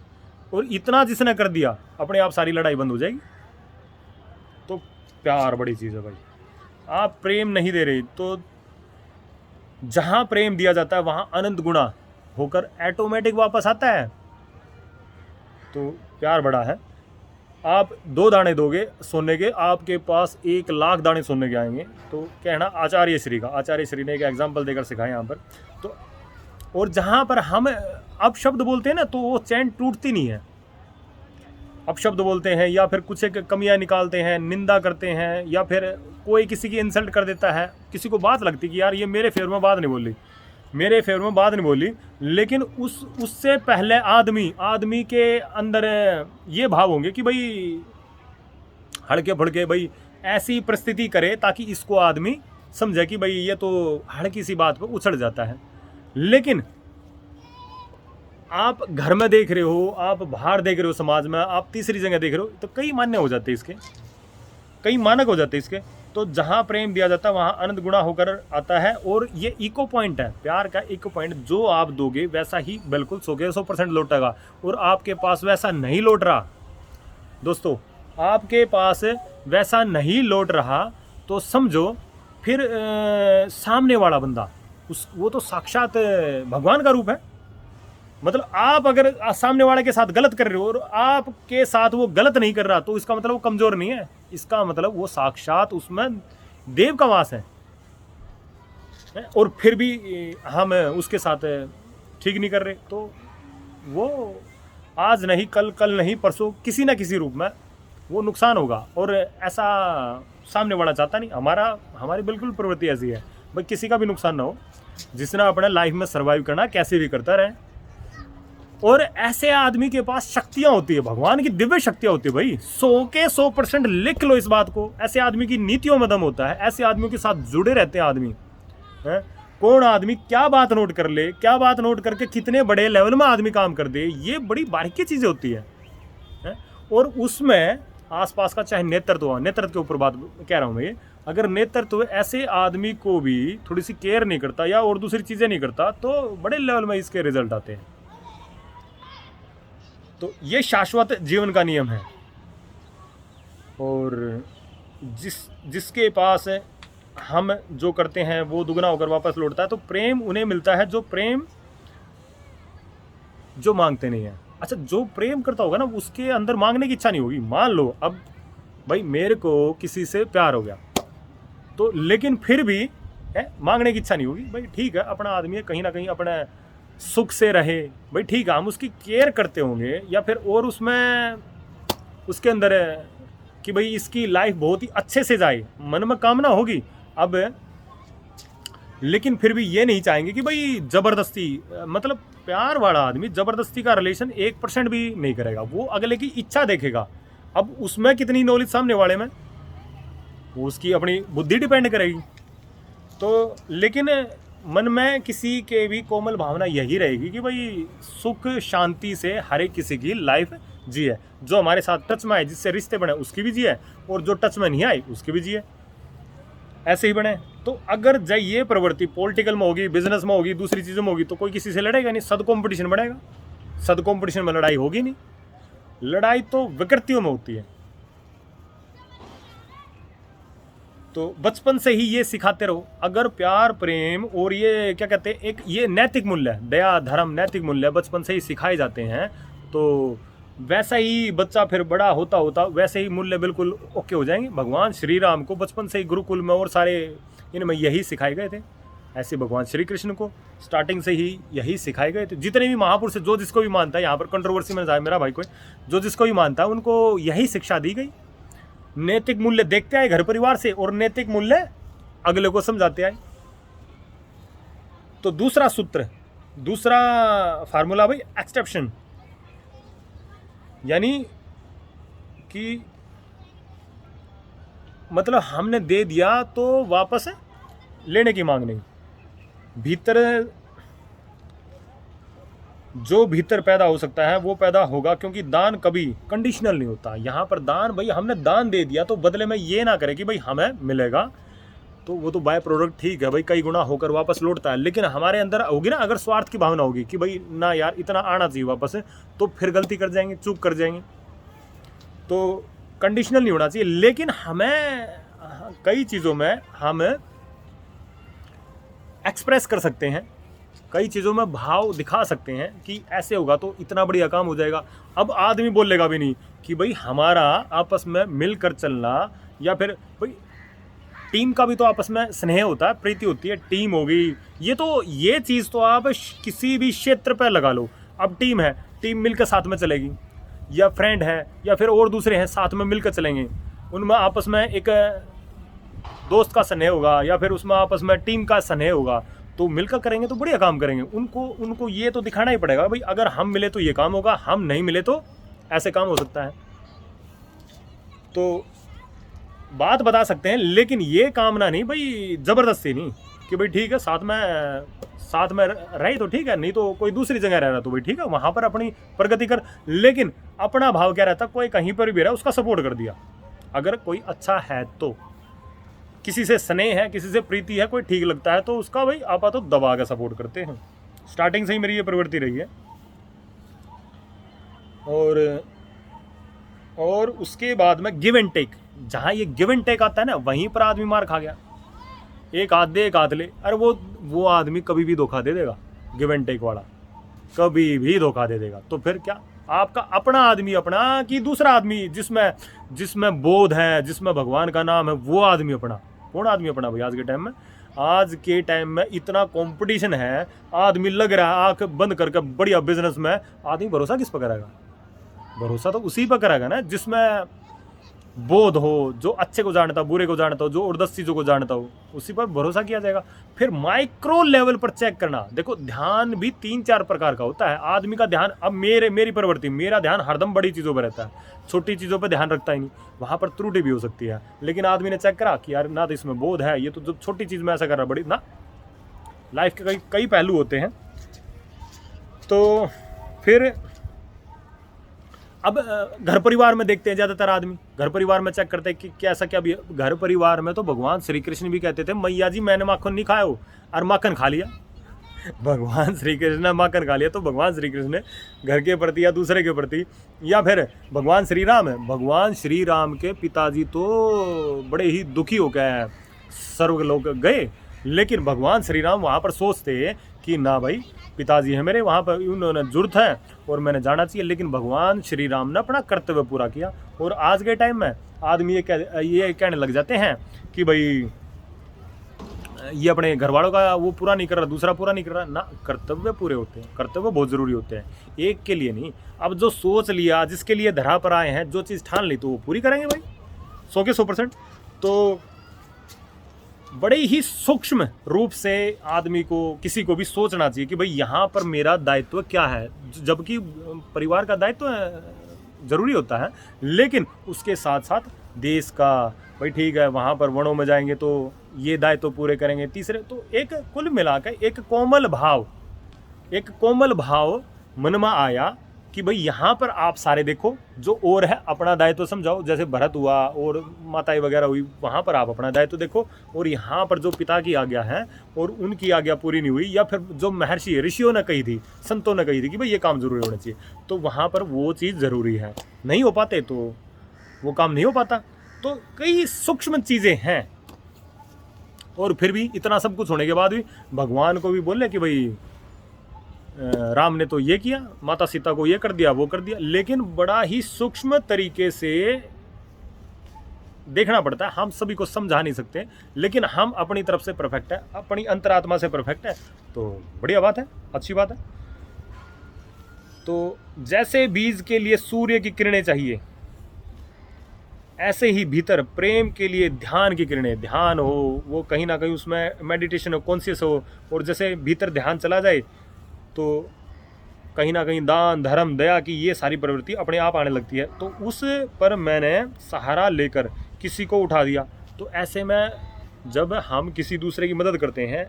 और इतना जिसने कर दिया अपने आप सारी लड़ाई बंद हो जाएगी। तो प्यार बड़ी चीज़ है भाई। आप प्रेम नहीं दे रहे तो जहाँ प्रेम दिया जाता है वहाँ अनंत गुणा होकर ऑटोमेटिक वापस आता है। तो प्यार बड़ा है। आप 2 दाने दोगे सोने के, आपके पास 1 लाख दाने सोने के आएंगे। तो कहना आचार्य श्री का, आचार्य श्री ने एक एग्जाम्पल देकर सिखाया यहाँ पर। तो और जहाँ पर हम अब शब्द बोलते हैं ना तो वो चैन टूटती नहीं है। अब शब्द बोलते हैं या फिर कुछ एक कमियां निकालते हैं, निंदा करते हैं, या फिर कोई किसी की इंसल्ट कर देता है, किसी को बात लगती कि यार ये मेरे फेवर में बात नहीं बोली, मेरे फेवर में बात नहीं बोली, लेकिन उससे पहले आदमी के अंदर ये भाव होंगे कि भाई हड़के फड़के भाई ऐसी परिस्थिति करे ताकि इसको आदमी समझे कि भाई ये तो हड़की सी बात पर उछड़ जाता है। लेकिन आप घर में देख रहे हो, आप बाहर देख रहे हो, समाज में आप तीसरी जगह देख रहे हो, तो कई मान्य हो जाते हैं इसके, कई मानक हो जाते हैं इसके। तो जहाँ प्रेम दिया जाता है वहाँ अनंत गुणा होकर आता है। और ये इको पॉइंट है, प्यार का इको पॉइंट, जो आप दोगे वैसा ही बिल्कुल 100% लौटेगा। और आपके पास वैसा नहीं लौट रहा दोस्तों, आपके पास वैसा नहीं लौट रहा तो समझो फिर सामने वाला बंदा वो तो साक्षात भगवान का रूप है। मतलब आप अगर सामने वाले के साथ गलत कर रहे हो और आपके साथ वो गलत नहीं कर रहा तो इसका मतलब वो कमजोर नहीं है, इसका मतलब वो साक्षात उसमें देव का वास है। और फिर भी हम उसके साथ ठीक नहीं कर रहे तो वो आज नहीं कल, कल नहीं परसों, किसी ना किसी रूप में वो नुकसान होगा। और ऐसा सामने वाला चाहता नहीं। हमारी बिल्कुल प्रवृत्ति ऐसी है भाई किसी का भी नुकसान ना हो, जिसने अपने लाइफ में सर्वाइव करना कैसे भी करता रहे। और ऐसे आदमी के पास शक्तियां होती है, भगवान की दिव्य शक्तियां होती है भाई। 100 के 100% लिख लो इस बात को। ऐसे आदमी की नीतियों में दम होता है, ऐसे आदमियों के साथ जुड़े रहते हैं आदमी। कौन आदमी क्या बात नोट कर ले, क्या बात नोट करके कितने बड़े लेवल में आदमी काम कर दे, ये बड़ी बारीकी चीजें होती है। और उसमें आसपास का चाहे नेतृत्व के ऊपर बात कह रहा हूँ मैं, अगर नेतृत्व ऐसे आदमी को भी थोड़ी सी केयर नहीं करता या और दूसरी चीजें नहीं करता तो बड़े लेवल में इसके रिजल्ट आते हैं। तो ये शाश्वत जीवन का नियम है। और जिसके पास हम जो करते हैं वो दुगना होकर वापस लौटता है। तो प्रेम उन्हें मिलता है जो प्रेम जो मांगते नहीं है। अच्छा, जो प्रेम करता होगा ना उसके अंदर मांगने की इच्छा नहीं होगी। मान लो अब भाई मेरे को किसी से प्यार हो गया तो, लेकिन फिर भी है मांगने की इच्छा नहीं होगी। भाई ठीक है, अपना आदमी है, कहीं ना कहीं अपने सुख से रहे, भाई ठीक है, हम उसकी केयर करते होंगे या फिर और उसमें उसके अंदर है कि भाई इसकी लाइफ बहुत ही अच्छे से जाए, मन में कामना होगी। अब लेकिन फिर भी ये नहीं चाहेंगे कि भाई ज़बरदस्ती, मतलब प्यार वाला आदमी ज़बरदस्ती का रिलेशन 1% भी नहीं करेगा, वो अगले की इच्छा देखेगा। अब उसमें कितनी नॉलेज सामने वाले में, वो उसकी अपनी बुद्धि डिपेंड करेगी। तो लेकिन मन में किसी के भी कोमल भावना यही रहेगी कि भाई सुख शांति से हर एक किसी की लाइफ जिए, जो हमारे साथ टच में आए, जिससे रिश्ते बने उसकी भी जिए, और जो टच में नहीं आए उसकी भी जिए, ऐसे ही बने। तो अगर जब ये प्रवृत्ति पॉलिटिकल में होगी, बिजनेस में होगी, दूसरी चीज़ों में होगी, तो कोई किसी से लड़ेगा नहीं, सद कंपटीशन बढ़ेगा। सद कंपटीशन में लड़ाई होगी नहीं, लड़ाई तो विकृतियों में होती है। तो बचपन से ही ये सिखाते रहो। अगर प्यार प्रेम और ये क्या कहते हैं, एक ये नैतिक मूल्य, दया धर्म नैतिक मूल्य बचपन से ही सिखाए जाते हैं, तो वैसा ही बच्चा फिर बड़ा होता होता वैसे ही मूल्य बिल्कुल ओके हो जाएंगे। भगवान श्री राम को बचपन से ही गुरुकुल में और सारे इनमें यही सिखाए गए थे। ऐसे भगवान श्री कृष्ण को स्टार्टिंग से ही यही सिखाए गए थे। जितने भी महापुरुष, जो जिसको भी मानता है, यहाँ पर कंट्रोवर्सी में जाए मेरा भाई कोई, जो जिसको भी मानता है उनको यही शिक्षा दी गई। नैतिक मूल्य देखते आए घर परिवार से, और नैतिक मूल्य अगले को समझाते आए। तो दूसरा सूत्र, दूसरा फार्मूला भाई एक्सेप्शन, यानी कि मतलब हमने दे दिया तो वापस लेने की मांग नहीं। भीतर जो भीतर पैदा हो सकता है वो पैदा होगा, क्योंकि दान कभी कंडीशनल नहीं होता। यहाँ पर दान, भाई हमने दान दे दिया तो बदले में ये ना करे कि भाई हमें मिलेगा, तो वो तो बाय प्रोडक्ट ठीक है भाई, कई गुना होकर वापस लौटता है। लेकिन हमारे अंदर होगी ना अगर स्वार्थ की भावना होगी कि भाई ना यार इतना आना चाहिए वापस, तो फिर गलती कर जाएंगे, चूक कर जाएंगे। तो कंडीशनल नहीं होना चाहिए। लेकिन हमें कई चीज़ों में हम एक्सप्रेस कर सकते हैं, कई चीज़ों में भाव दिखा सकते हैं कि ऐसे होगा तो इतना बढ़िया काम हो जाएगा। अब आदमी बोलेगा भी नहीं कि भाई हमारा आपस में मिलकर चलना, या फिर भाई टीम का भी तो आपस में स्नेह होता है, प्रीति होती है, टीम होगी। ये चीज़ तो आप किसी भी क्षेत्र पर लगा लो। अब टीम है, टीम मिलकर साथ में चलेगी, या फ्रेंड है या फिर और दूसरे हैं साथ में मिलकर चलेंगे, उनमें आपस में एक दोस्त का स्नेह होगा या फिर उसमें आपस में टीम का स्नेह होगा, तो मिलकर करेंगे तो बढ़िया काम करेंगे। उनको ये तो दिखाना ही पड़ेगा भाई अगर हम मिले तो ये काम होगा, हम नहीं मिले तो ऐसे काम हो सकता है। तो बात बता सकते हैं, लेकिन ये कामना नहीं भाई, ज़बरदस्ती नहीं कि भाई ठीक है साथ में रहे तो ठीक है, नहीं तो कोई दूसरी जगह रह रहा तो भाई ठीक है, वहाँ पर अपनी प्रगति कर। लेकिन अपना भाव क्या रहता, कोई कहीं पर भी रहा उसका सपोर्ट कर दिया। अगर कोई अच्छा है तो, किसी से स्नेह है, किसी से प्रीति है, कोई ठीक लगता है तो उसका भाई आपा तो दबा के सपोर्ट करते हैं। स्टार्टिंग से ही मेरी ये प्रवृत्ति रही है। और उसके बाद में गिव एंड टेक, जहाँ ये गिव एंड टेक आता है ना, वहीं पर आदमी मार खा गया। एक हाथ दे एक हाथ ले, अरे वो आदमी कभी भी धोखा दे देगा। गिव एंड टेक वाला कभी भी धोखा दे देगा। तो फिर क्या, आपका अपना आदमी अपना कि दूसरा आदमी जिसमें बोध है, जिसमें भगवान का नाम है, वो आदमी अपना? कौन आदमी अपना भाई? आज के टाइम में इतना कंपटीशन है, आदमी लग रहा है आंख बंद करके बढ़िया बिजनेस में, आदमी भरोसा किस पर करेगा? भरोसा तो उसी पर करेगा ना जिसमें बोध हो, जो अच्छे को जानता हो, बुरे को जानता हो, जो उर्दस चीज़ों को जानता हो, उसी पर भरोसा किया जाएगा। फिर माइक्रो लेवल पर चेक करना। देखो ध्यान भी 3-4 प्रकार का होता है। आदमी का ध्यान, अब मेरी प्रवृत्ति, मेरा ध्यान हरदम बड़ी चीज़ों पर रहता है, छोटी चीज़ों पर ध्यान रखता ही नहीं। वहाँ पर त्रुटि भी हो सकती है। लेकिन आदमी ने चेक करा कि यार ना तो इसमें बोध है, ये तो जो छोटी चीज़ में ऐसा कर रहा, बड़ी ना, लाइफ के कई पहलू होते हैं। तो फिर अब घर परिवार में देखते हैं ज़्यादातर आदमी, घर परिवार में चेक करते हैं कि कैसा क्या भी। घर परिवार में तो भगवान श्री कृष्ण भी कहते थे, मैया जी मैंने माखन नहीं खाया हो, और माखन खा लिया। भगवान श्री कृष्ण ने माखन खा लिया तो भगवान श्री कृष्ण ने घर के प्रति या दूसरे के प्रति, या फिर भगवान श्री राम है, भगवान श्री राम के पिताजी तो बड़े ही दुखी हो गए, स्वर्गलोक गए, लेकिन भगवान श्री राम वहाँ पर सोचते कि ना भाई पिताजी है मेरे, वहाँ पर उन्होंने जरूरत है और मैंने जाना चाहिए, लेकिन भगवान श्री राम ने अपना कर्तव्य पूरा किया। और आज के टाइम में आदमी ये कहने लग जाते हैं कि भाई ये अपने घर वालों का वो पूरा नहीं कर रहा, दूसरा पूरा नहीं कर रहा ना। कर्तव्य पूरे होते हैं, कर्तव्य बहुत ज़रूरी होते हैं, एक के लिए नहीं। अब जो सोच लिया, जिसके लिए धरा पर आए हैं, जो चीज़ ठान ली तो वो पूरी करेंगे भाई 100 के 100%। तो बड़े ही सूक्ष्म रूप से आदमी को, किसी को भी सोचना चाहिए कि भाई यहाँ पर मेरा दायित्व क्या है, जबकि परिवार का दायित्व ज़रूरी होता है, लेकिन उसके साथ साथ देश का, भाई ठीक है वहाँ पर वनों में जाएंगे तो ये दायित्व पूरे करेंगे, तीसरे तो एक कुल मिलाकर एक कोमल भाव मन में आया कि भाई यहाँ पर आप सारे देखो जो और है अपना दायित्व समझाओ, जैसे भरत हुआ और माताएं वगैरह हुई, वहाँ पर आप अपना दायित्व देखो, और यहाँ पर जो पिता की आज्ञा है और उनकी आज्ञा पूरी नहीं हुई, या फिर जो महर्षि ऋषियों ने कही थी, संतों ने कही थी कि भाई ये काम जरूरी होना चाहिए, तो वहाँ पर वो चीज़ ज़रूरी है, नहीं हो पाते तो वो काम नहीं हो पाता। तो कई सूक्ष्म चीज़ें हैं, और फिर भी इतना सब कुछ होने के बाद भी भगवान को भी बोले कि भाई राम ने तो ये किया, माता सीता को ये कर दिया, वो कर दिया, लेकिन बड़ा ही सूक्ष्म तरीके से देखना पड़ता है। हम सभी को समझा नहीं सकते, लेकिन हम अपनी तरफ से परफेक्ट है, अपनी अंतरात्मा से परफेक्ट है, तो बढ़िया बात है, अच्छी बात है। तो जैसे बीज के लिए सूर्य की किरणें चाहिए, ऐसे ही भीतर प्रेम के लिए ध्यान की किरणें, ध्यान हो, वो कहीं ना कहीं उसमें मेडिटेशन हो, कॉन्शियस हो, और जैसे भीतर ध्यान चला जाए तो कहीं ना कहीं दान धर्म दया की ये सारी प्रवृत्ति अपने आप आने लगती है। तो उस पर मैंने सहारा लेकर किसी को उठा दिया। तो ऐसे में जब हम किसी दूसरे की मदद करते हैं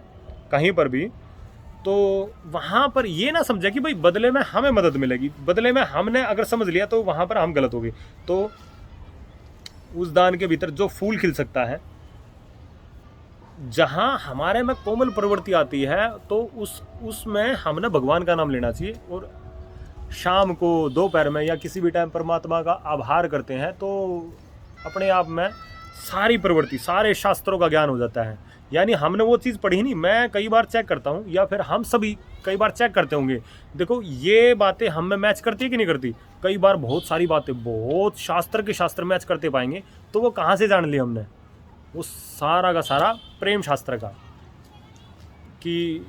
कहीं पर भी, तो वहाँ पर ये ना समझे कि भाई बदले में हमें मदद मिलेगी, बदले में हमने अगर समझ लिया तो वहाँ पर हम गलत हो गए। तो उस दान के भीतर जो फूल खिल सकता है, जहाँ हमारे में कोमल प्रवृत्ति आती है, तो उसमें हमने भगवान का नाम लेना चाहिए, और शाम को दोपहर में या किसी भी टाइम परमात्मा का आभार करते हैं तो अपने आप में सारी प्रवृत्ति, सारे शास्त्रों का ज्ञान हो जाता है। यानी हमने वो चीज़ पढ़ी नहीं, मैं कई बार चेक करता हूँ, या फिर हम सभी कई बार चेक करते होंगे, देखो ये बातें हम में मैच करती है कि नहीं करती। कई बार बहुत सारी बातें, बहुत शास्त्र के शास्त्र मैच करते पाएंगे, तो वो कहाँ से जान लिया हमने, वो सारा का सारा प्रेम शास्त्र का, कि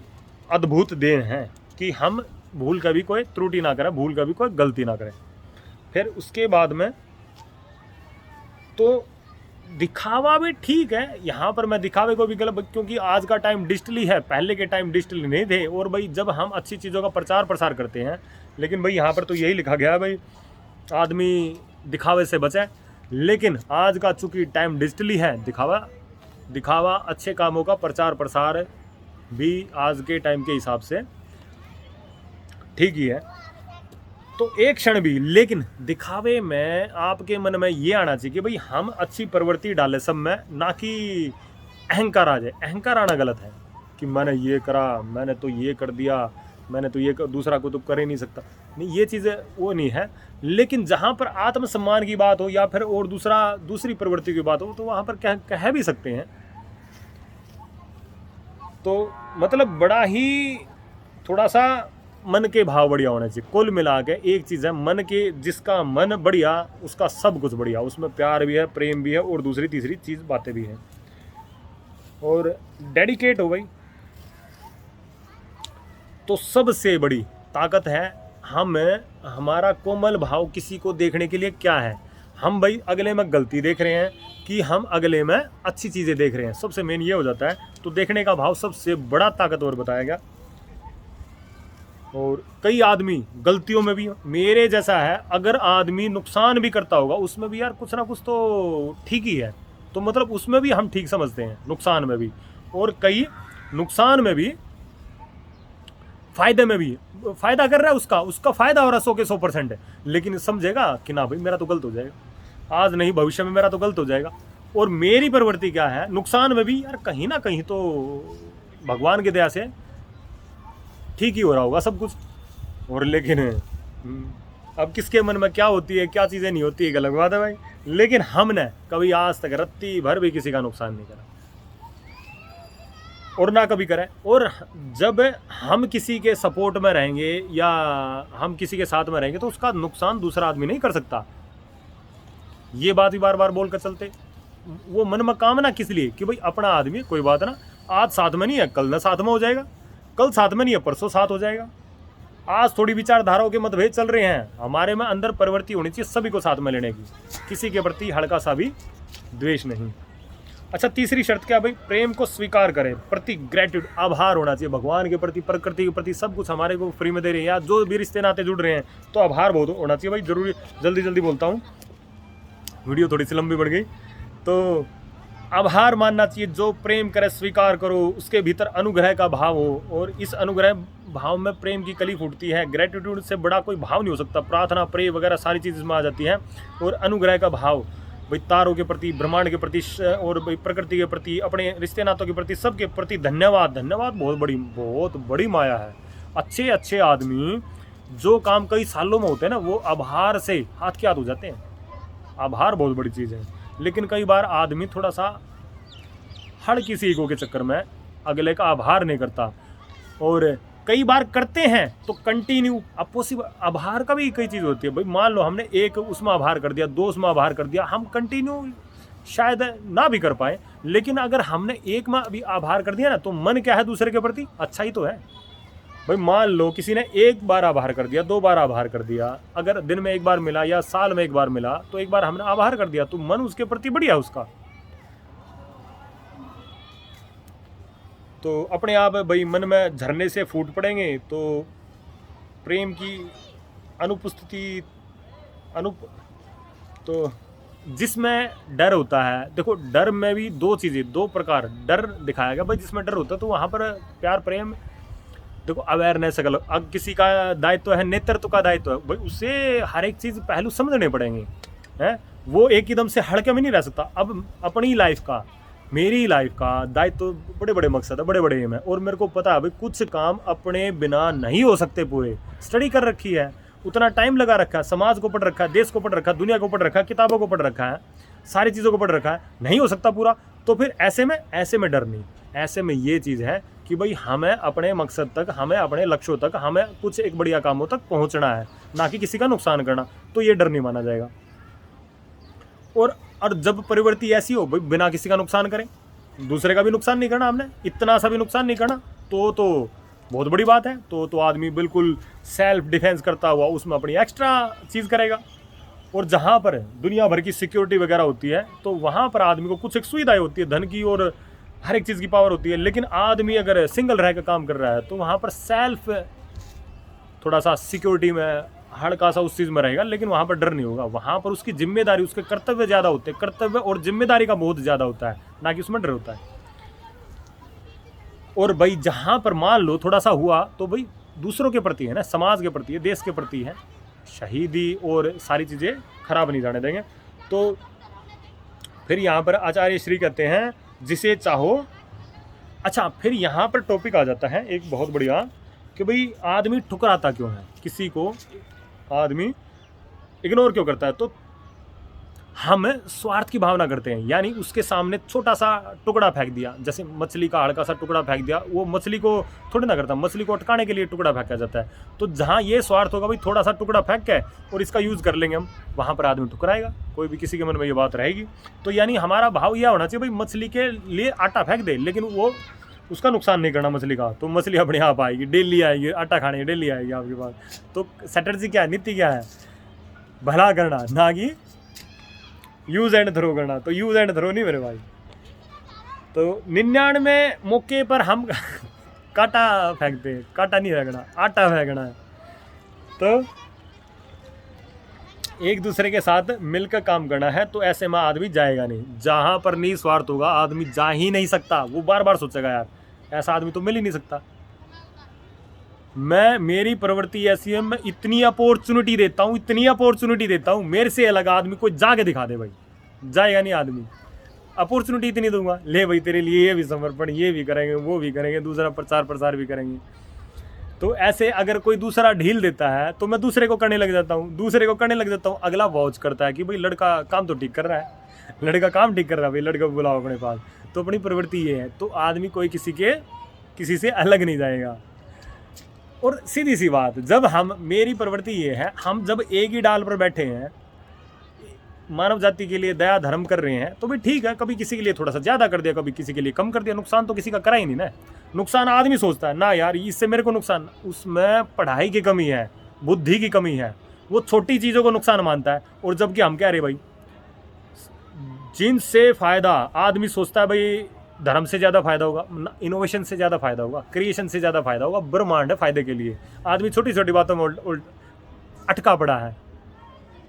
अद्भुत देन है कि हम भूल कभी कोई त्रुटि ना करें, भूल कभी कोई गलती ना करें। फिर उसके बाद में तो दिखावा भी ठीक है, यहाँ पर मैं दिखावे को भी गलत, क्योंकि आज का टाइम डिजिटली है, पहले के टाइम डिजिटली नहीं थे। और भाई जब हम अच्छी चीज़ों का प्रचार प्रसार करते हैं, लेकिन भाई यहाँ पर तो यही लिखा गया है भाई आदमी दिखावे से बचे, लेकिन आज का चूंकि टाइम डिजिटली है, दिखावा अच्छे कामों का प्रचार प्रसार भी आज के टाइम के हिसाब से ठीक ही है। तो एक क्षण भी, लेकिन दिखावे में आपके मन में ये आना चाहिए कि भाई हम अच्छी प्रवृत्ति डालें सब में, ना कि अहंकार आ जाए। अहंकार आना गलत है कि मैंने ये करा, मैंने तो ये कर दिया, मैंने तो ये दूसरा को तो कर ही नहीं सकता, नहीं, ये चीज़ें वो नहीं है। लेकिन जहाँ पर आत्मसम्मान की बात हो या फिर और दूसरी प्रवृत्ति की बात हो, तो वहाँ पर कह भी सकते हैं। तो मतलब बड़ा ही थोड़ा सा मन के भाव बढ़िया होने चाहिए। कुल मिला के एक चीज़ है, मन के, जिसका मन बढ़िया उसका सब कुछ बढ़िया, उसमें प्यार भी है, प्रेम भी है, और दूसरी तीसरी चीज़ बातें भी हैं, और डेडिकेट हो भाई, तो सबसे बड़ी ताकत है हमारा कोमल भाव किसी को देखने के लिए क्या है। हम भाई अगले में गलती देख रहे हैं कि हम अगले में अच्छी चीज़ें देख रहे हैं, सबसे मेन ये हो जाता है। तो देखने का भाव सबसे बड़ा ताकतवर बताया गया। और कई आदमी गलतियों में भी, मेरे जैसा है, अगर आदमी नुकसान भी करता होगा उसमें भी यार कुछ ना कुछ तो ठीक ही है, तो मतलब उसमें भी हम ठीक समझते हैं, नुकसान में भी। और कई नुकसान में भी, फायदे में भी, फायदा कर रहा है, उसका फायदा हो रहा है 100 के 100%, है, लेकिन समझेगा कि ना भाई मेरा तो गलत हो जाएगा, आज नहीं भविष्य में मेरा तो गलत हो जाएगा। और मेरी प्रवृत्ति क्या है, नुकसान में भी यार कहीं ना कहीं तो भगवान की दया से ठीक ही हो रहा होगा सब कुछ। और लेकिन अब किसके मन में क्या होती है, क्या चीज़ें नहीं होती है, एक अलग बात है भाई। लेकिन हमने कभी आज तक रत्ती भर भी किसी का नुकसान नहीं करा और ना कभी करें। और जब हम किसी के सपोर्ट में रहेंगे या हम किसी के साथ में रहेंगे तो उसका नुकसान दूसरा आदमी नहीं कर सकता। ये बात भी बार बार बोल कर चलते, वो मन में कामना किस लिए कि भाई अपना आदमी, कोई बात ना, आज साथ में नहीं है कल ना साथ में हो जाएगा, कल साथ में नहीं है परसों साथ हो जाएगा। आज थोड़ी विचारधाराओं के मतभेद चल रहे हैं, हमारे में अंदर प्रवृत्ति होनी चाहिए सभी को साथ में लेने की, किसी के प्रति हल्का सा भी द्वेष नहीं। अच्छा, तीसरी शर्त क्या भाई, प्रेम को स्वीकार करें, प्रति ग्रेटिट्यूड, आभार होना चाहिए भगवान के प्रति, प्रकृति के प्रति, सब कुछ हमारे को फ्री में दे रहे हैं या जो भी रिश्ते नाते जुड़ रहे हैं, तो आभार बहुत होना चाहिए भाई। जरूरी जल्दी जल्दी बोलता हूँ, वीडियो थोड़ी सी लंबी बढ़ गई। तो आभार मानना चाहिए, जो प्रेम करे स्वीकार करो, उसके भीतर अनुग्रह का भाव हो, और इस अनुग्रह भाव में प्रेम की कली फूटती है। ग्रेटिट्यूड से बड़ा कोई भाव नहीं हो सकता, प्रार्थना प्रे वगैरह सारी चीज़ इसमें आ जाती हैं। और अनुग्रह का भाव भाई तारों के प्रति, ब्रह्मांड के प्रति, और भाई प्रकृति के प्रति, अपने रिश्ते नातों के प्रति, सबके प्रति धन्यवाद। धन्यवाद बहुत बड़ी माया है। अच्छे अच्छे आदमी जो काम कई सालों में होते हैं ना, वो आभार से हाथ के हाथ हो जाते हैं। आभार बहुत बड़ी चीज़ है। लेकिन कई बार आदमी थोड़ा सा हड़ किसी ईगो के चक्कर में अगले का आभार नहीं करता, और कई बार करते हैं तो कंटिन्यू। अब पॉसिबल आभार का भी कई चीज़ होती है भाई, मान लो हमने एक उसमें आभार कर दिया, दो उसमें आभार कर दिया, हम कंटिन्यू शायद ना भी कर पाए। लेकिन अगर हमने एक में अभी आभार कर दिया ना, तो मन क्या है दूसरे के प्रति, अच्छा ही तो है भाई। मान लो किसी ने एक बार आभार कर दिया, दो बार आभार कर दिया, अगर दिन में एक बार मिला या साल में एक बार मिला, तो एक बार हमने आभार कर दिया, तो मन उसके प्रति बढ़िया उसका। तो अपने आप भाई मन में झरने से फूट पड़ेंगे। तो प्रेम की अनुपस्थिति तो जिसमें डर होता है, देखो डर में भी दो चीज़ें, दो प्रकार डर दिखाया गया भाई। जिसमें डर होता है तो वहाँ पर प्यार प्रेम, देखो अवेयरनेस, अब किसी का दायित्व है, नेतृत्व का दायित्व है भाई, उसे हर एक चीज़ पहलू समझने पड़ेंगे हैं। वो एक एकदम से हड़के में नहीं रह सकता। अब अपनी लाइफ का, मेरी लाइफ का दायित्व, तो बड़े बड़े मकसद है, बड़े बड़े एम है, और मेरे को पता है भाई कुछ काम अपने बिना नहीं हो सकते पूरे। स्टडी कर रखी है, उतना टाइम लगा रखा है, समाज को पढ़ रखा है, देश को पढ़ रखा है, दुनिया को पढ़ रखा है, किताबों को पढ़ रखा है, सारी चीज़ों को पढ़ रखा है, नहीं हो सकता पूरा। तो फिर ऐसे में डर नहीं। ऐसे में ये चीज़ है कि भाई हमें अपने मकसद तक, हमें अपने लक्ष्यों तक, हमें कुछ एक बढ़िया कामों तक पहुंचना है, ना कि किसी का नुकसान करना। तो ये डर नहीं माना जाएगा। और जब प्रवृत्ति ऐसी हो भाई, बिना किसी का नुकसान करें, दूसरे का भी नुकसान नहीं करना, हमने इतना सा भी नुकसान नहीं करना, तो बहुत बड़ी बात है। तो आदमी बिल्कुल सेल्फ डिफेंस करता हुआ उसमें अपनी एक्स्ट्रा चीज़ करेगा। और जहाँ पर दुनिया भर की सिक्योरिटी वगैरह होती है, तो वहाँ पर आदमी को कुछ एक सुविधाएं होती है, धन की और हर एक चीज़ की पावर होती है। लेकिन आदमी अगर सिंगल रह कर काम कर रहा है, तो वहाँ पर सेल्फ थोड़ा सा सिक्योरिटी में हल्का सा उस चीज़ में रहेगा, लेकिन वहाँ पर डर नहीं होगा। वहाँ पर उसकी जिम्मेदारी, उसके कर्तव्य ज़्यादा होते हैं, कर्तव्य और जिम्मेदारी का बहुत ज़्यादा होता है, ना कि उसमें डर होता है। और भाई जहाँ पर मान लो थोड़ा सा हुआ, तो भाई दूसरों के प्रति है ना, समाज के प्रति है, देश के प्रति है, शहीदी और सारी चीज़ें खराब नहीं जाने देंगे। तो फिर यहाँ पर आचार्य श्री कहते हैं जिसे चाहो। अच्छा, फिर यहाँ पर टॉपिक आ जाता है एक बहुत बढ़िया, कि भाई आदमी ठुकराता क्यों है, किसी को आदमी इग्नोर क्यों करता है। तो हम स्वार्थ की भावना करते हैं, यानी उसके सामने छोटा सा टुकड़ा फेंक दिया, जैसे मछली का हल्का सा टुकड़ा फेंक दिया, वो मछली को थोड़ी ना करता, मछली को अटकाने के लिए टुकड़ा फेंका जाता है। तो जहाँ ये स्वार्थ होगा भाई, थोड़ा सा टुकड़ा फेंक के और इसका यूज़ कर लेंगे हम, वहाँ पर आदमी ठुकराएगा। कोई भी किसी के मन में ये बात रहेगी। तो यानी हमारा भाव यह होना चाहिए भाई, मछली के लिए आटा फेंक दे, लेकिन वो उसका नुकसान नहीं करना मछली का। तो मछली अपने आप आएगी, डेली आएगी, आटा खाने डेली आएगी आपके पास। तो स्ट्रेटजी क्या है, नीति क्या है, भला करना, ना कि यूज़ एंड थ्रो करना। तो यूज़ एंड थ्रो नहीं मेरे भाई। तो 99 मौके पर हम काटा फेंकते हैं, काटा नहीं फेंकना, आटा फेंकना है। तो एक दूसरे के साथ मिलकर काम करना है। तो ऐसे में आदमी जाएगा नहीं, जहाँ पर निस्वार्थ होगा आदमी जा ही नहीं सकता। वो बार बार सोचेगा यार ऐसा आदमी तो मिल ही नहीं सकता। मेरी प्रवृत्ति ऐसी है, मैं इतनी अपॉर्चुनिटी देता हूँ, इतनी अपॉर्चुनिटी देता हूँ, मेरे से अलग आदमी कोई जाके दिखा दे भाई, जाएगा नहीं आदमी। अपॉर्चुनिटी इतनी दूंगा, ले भाई तेरे लिए ये भी समर्पण, ये भी करेंगे, वो भी करेंगे, दूसरा प्रचार प्रसार भी करेंगे। तो ऐसे अगर कोई दूसरा ढील देता है तो मैं दूसरे को करने लग जाता हूँ, अगला वॉच करता है कि भाई लड़का काम तो ठीक कर रहा है, लड़का काम ठीक कर रहा है, भाई लड़का को बुलाओ अपने पास। तो अपनी प्रवृत्ति ये है, तो आदमी कोई किसी से अलग नहीं जाएगा। और सीधी सी बात, जब हम, मेरी प्रवृत्ति ये है, हम जब एक ही डाल पर बैठे हैं, मानव जाति के लिए दया धर्म कर रहे हैं, तो भी ठीक है, कभी किसी के लिए थोड़ा सा ज़्यादा कर दिया, कभी किसी के लिए कम कर दिया, नुकसान तो किसी का करा ही नहीं ना। नुकसान आदमी सोचता है ना यार इससे मेरे को नुकसान, उसमें पढ़ाई की कमी है, बुद्धि की कमी है, वो छोटी चीज़ों को नुकसान मानता है। और जबकि हम कह रहे भाई जिनसे फ़ायदा, आदमी सोचता है भाई धर्म से ज़्यादा फायदा होगा, इनोवेशन से ज़्यादा फायदा होगा, क्रिएशन से ज़्यादा फायदा होगा, ब्रह्मांड है फायदे के लिए। आदमी छोटी छोटी बातों में अटका पड़ा है।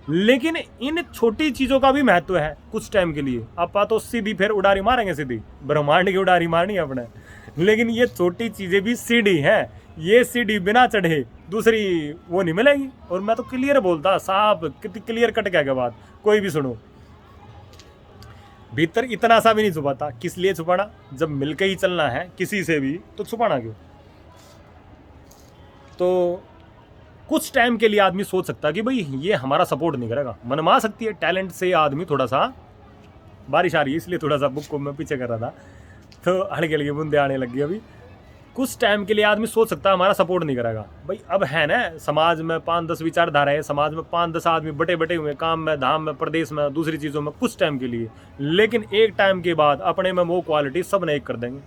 लेकिन इन छोटी चीज़ों का भी महत्व है कुछ टाइम के लिए। आप तो सीधी फिर उड़ारी मारेंगे, सीधी ब्रह्मांड की उड़ारी मारनी है अपने। लेकिन ये छोटी चीज़ें भी सीढ़ी हैं, ये सीढ़ी बिना चढ़े दूसरी वो नहीं मिलेगी। और मैं तो क्लियर बोलता साहब, कितनी क्लियर कट क्या बात, कोई भी सुनो। भीतर इतना सा भी नहीं छुपाता, किस लिए छुपाना, जब मिलके ही चलना है किसी से भी तो छुपाना क्यों। तो कुछ टाइम के लिए आदमी सोच सकता है कि भाई ये हमारा सपोर्ट नहीं करेगा, मनवा सकती है टैलेंट से आदमी थोड़ा सा। बारिश आ रही है इसलिए थोड़ा सा बुक को मैं पीछे कर रहा था, तो हल्के हल्के बूंदे आने लग गई अभी। कुछ टाइम के लिए आदमी सोच सकता है हमारा सपोर्ट नहीं करेगा। भाई अब है ना, समाज में 5-10 विचारधारा है, समाज में 5-10 आदमी बटे हुए, काम में, धाम में, प्रदेश में, दूसरी चीज़ों में, कुछ टाइम के लिए। लेकिन एक टाइम के बाद अपने में वो क्वालिटी सब ने एक कर देंगे,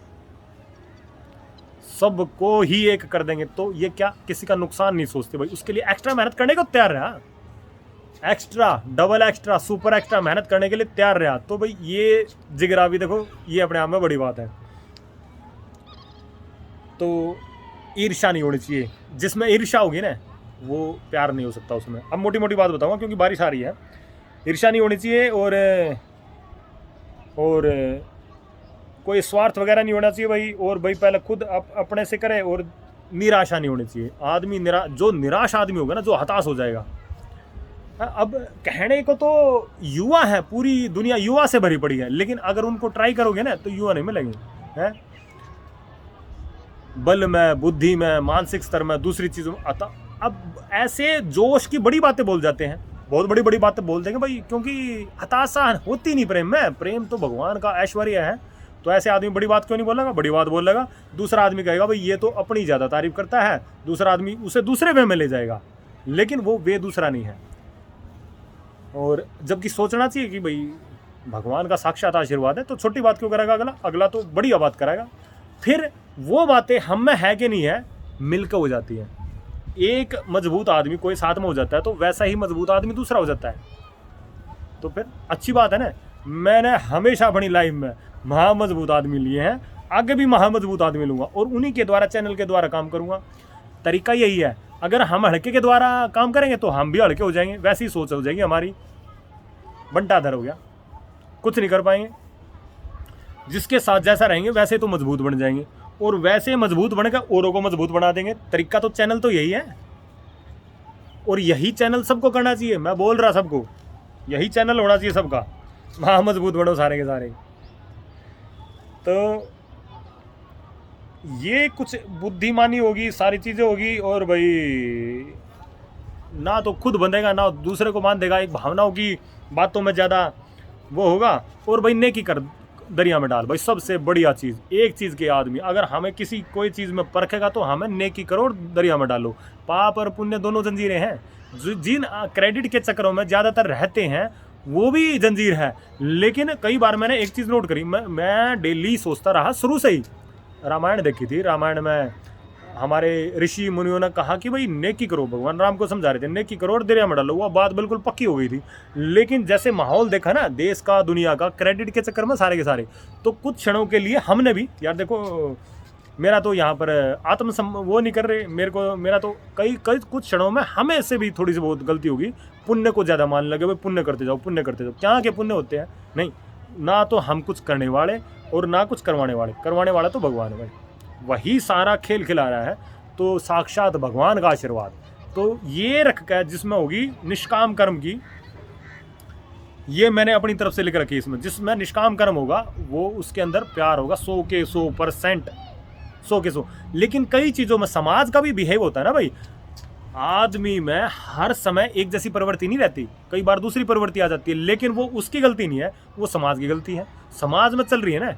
सबको ही एक कर देंगे। तो ये क्या, किसी का नुकसान नहीं सोचते भाई, उसके लिए एक्स्ट्रा मेहनत करने को तैयार रहा, extra, double extra, super extra मेहनत करने के लिए तैयार रहा। तो भाई ये जिगरा भी देखो, ये अपने आप में बड़ी बात है। तो ईर्ष्या नहीं होनी चाहिए, जिसमें ईर्ष्या होगी ना वो प्यार नहीं हो सकता उसमें। अब मोटी मोटी बात बताऊंगा क्योंकि बारिश आ रही है। ईर्ष्या नहीं होनी चाहिए और कोई स्वार्थ वगैरह नहीं होना चाहिए भाई। और भाई पहले खुद अपने से करे। और निराशा नहीं होनी चाहिए। आदमी जो निराश आदमी होगा ना, जो हताश हो जाएगा। अब कहने को तो युवा है, पूरी दुनिया युवा से भरी पड़ी है, लेकिन अगर उनको ट्राई करोगे ना तो युवा नहीं मिलेंगे, हैं? बल में, बुद्धि में, मानसिक स्तर में, दूसरी चीज़ों में आता। अब ऐसे जोश की बड़ी बातें बोल जाते हैं, बहुत बड़ी बड़ी बातें बोल देंगे भाई, क्योंकि हताशा होती नहीं प्रेम में। प्रेम तो भगवान का ऐश्वर्य है। तो ऐसे आदमी बड़ी बात क्यों नहीं बोलेगा, बड़ी बात बोलेगा। दूसरा आदमी कहेगा भाई ये तो अपनी ज़्यादा तारीफ करता है, दूसरा आदमी उसे दूसरे वे में ले जाएगा, लेकिन वो वे दूसरा नहीं है। और जबकि सोचना चाहिए कि भाई भगवान का साक्षात आशीर्वाद है, तो छोटी बात क्यों करेगा अगला तो बढ़िया बात करेगा। फिर वो बातें हम में है कि नहीं है, मिलकर हो जाती है। एक मजबूत आदमी कोई साथ में हो जाता है तो वैसा ही मजबूत आदमी दूसरा हो जाता है। तो फिर अच्छी बात है ना। मैंने हमेशा अपनी लाइफ में महामजबूत आदमी लिए हैं, आगे भी महामजबूत आदमी लूँगा और उन्हीं के द्वारा, चैनल के द्वारा काम करूँगा। तरीका यही है। अगर हम हल्के के द्वारा काम करेंगे तो हम भी हल्के हो जाएंगे, वैसी ही सोच हो जाएगी हमारी। बंटाधर हो गया, कुछ नहीं कर पाएंगे। जिसके साथ जैसा रहेंगे वैसे तो मजबूत बन जाएंगे, और वैसे मजबूत बनकर औरों को मजबूत बना देंगे। तरीका तो चैनल तो यही है, और यही चैनल सबको करना चाहिए। मैं बोल रहा सबको, यही चैनल होना चाहिए सबका। हाँ, मजबूत बनो सारे के सारे। तो ये कुछ बुद्धिमानी होगी, सारी चीज़ें होगी। और भाई ना तो खुद बंधेगा ना दूसरे को बांध देगा। एक भावनाओं की बातों में ज़्यादा वो होगा। और भाई नेकी कर दरिया में डाल। भाई सबसे बढ़िया चीज़, एक चीज़ के आदमी अगर हमें कोई चीज़ में परखेगा तो हमें नेकी करो और दरिया में डालो। पाप और पुण्य दोनों जंजीरें हैं। जिन क्रेडिट के चक्करों में ज़्यादातर रहते हैं वो भी जंजीर है। लेकिन कई बार मैंने एक चीज़ नोट करी, मैं डेली सोचता रहा शुरू से ही। रामायण देखी थी, रामायण में हमारे ऋषि मुनियों ने कहा कि भाई नेकी करो। भगवान राम को समझा रहे थे नेकी करो और दरिया में डालो। वो बात बिल्कुल पक्की हो गई थी। लेकिन जैसे माहौल देखा ना देश का, दुनिया का, क्रेडिट के चक्कर में सारे के सारे, तो कुछ क्षणों के लिए हमने भी यार देखो, मेरा तो यहाँ पर वो नहीं कर रहे मेरा तो कई कुछ क्षणों में हमें से भी थोड़ी सी बहुत गलती होगी। पुण्य को ज़्यादा मान लगे, भाई पुण्य करते जाओ, पुण्य करते जाओ। क्या के पुण्य होते हैं? नहीं, ना तो हम कुछ करने वाले और ना कुछ करवाने वाला तो भगवान है भाई। वही सारा खेल खिला रहा है, तो साक्षात भगवान का आशीर्वाद। तो ये रख कर जिसमें होगी निष्काम कर्म की, ये मैंने अपनी तरफ से लिख रखी है इसमें। जिसमें निष्काम कर्म होगा वो उसके अंदर प्यार होगा 100 के 100%। 100 के 100। लेकिन कई चीज़ों में समाज का भी बिहेव होता है ना भाई, आदमी में हर समय एक जैसी प्रवृत्ति नहीं रहती, कई बार दूसरी प्रवृत्ति आ जाती है, लेकिन वो उसकी गलती नहीं है, वो समाज की गलती है। समाज में चल रही है ना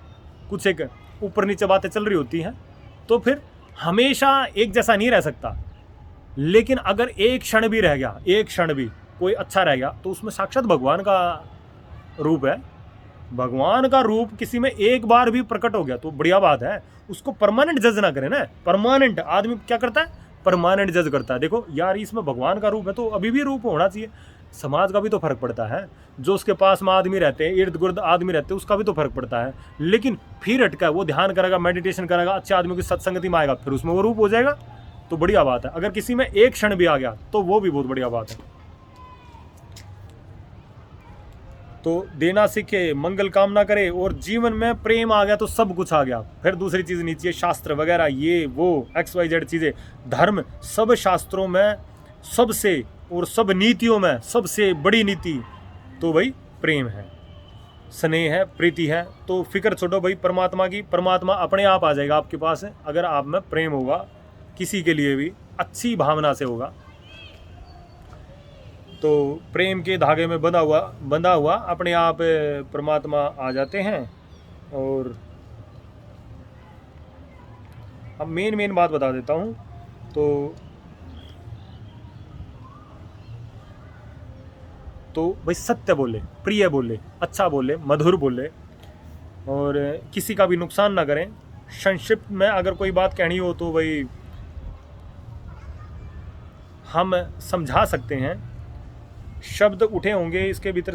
कुछ एक ऊपर नीचे बातें चल रही होती हैं, तो फिर हमेशा एक जैसा नहीं रह सकता। लेकिन अगर एक क्षण भी रह गया, एक क्षण भी कोई अच्छा रह गया, तो उसमें साक्षात भगवान का रूप है। भगवान का रूप किसी में एक बार भी प्रकट हो गया तो बढ़िया बात है। उसको परमानेंट जज ना करें ना। परमानेंट आदमी क्या करता है, परमानेंट जज करता है। देखो यार इसमें भगवान का रूप है तो अभी भी रूप होना चाहिए। समाज का भी तो फर्क पड़ता है, जो उसके पास में आदमी रहते हैं, इर्द गिर्द आदमी रहते हैं, उसका भी तो फर्क पड़ता है। लेकिन फिर हटका वो ध्यान करेगा, मेडिटेशन करेगा, अच्छे आदमी की सत्संगति में आएगा, फिर उसमें वो रूप हो जाएगा, तो बढ़िया बात है। अगर किसी में एक क्षण भी आ गया तो वो भी बहुत बढ़िया बात है। तो देना सीखे, मंगल कामना करे, और जीवन में प्रेम आ गया तो सब कुछ आ गया। फिर दूसरी चीज़ नहीं चाहिए, शास्त्र वगैरह ये वो XYZ चीज़ें, धर्म, सब शास्त्रों में सबसे और सब नीतियों में सबसे बड़ी नीति तो भाई प्रेम है, स्नेह है, प्रीति है। तो फिक्र छोड़ो भाई परमात्मा की, परमात्मा अपने आप आ जाएगा आपके पास है, अगर आप में प्रेम होगा, किसी के लिए भी अच्छी भावना से होगा। तो प्रेम के धागे में बंधा हुआ अपने आप परमात्मा आ जाते हैं। और अब मेन बात बता देता हूँ। तो भाई सत्य बोले, प्रिय बोले, अच्छा बोले, मधुर बोले, और किसी का भी नुकसान ना करें। संक्षिप्त में अगर कोई बात कहनी हो तो भाई हम समझा सकते हैं। शब्द उठे होंगे इसके भीतर,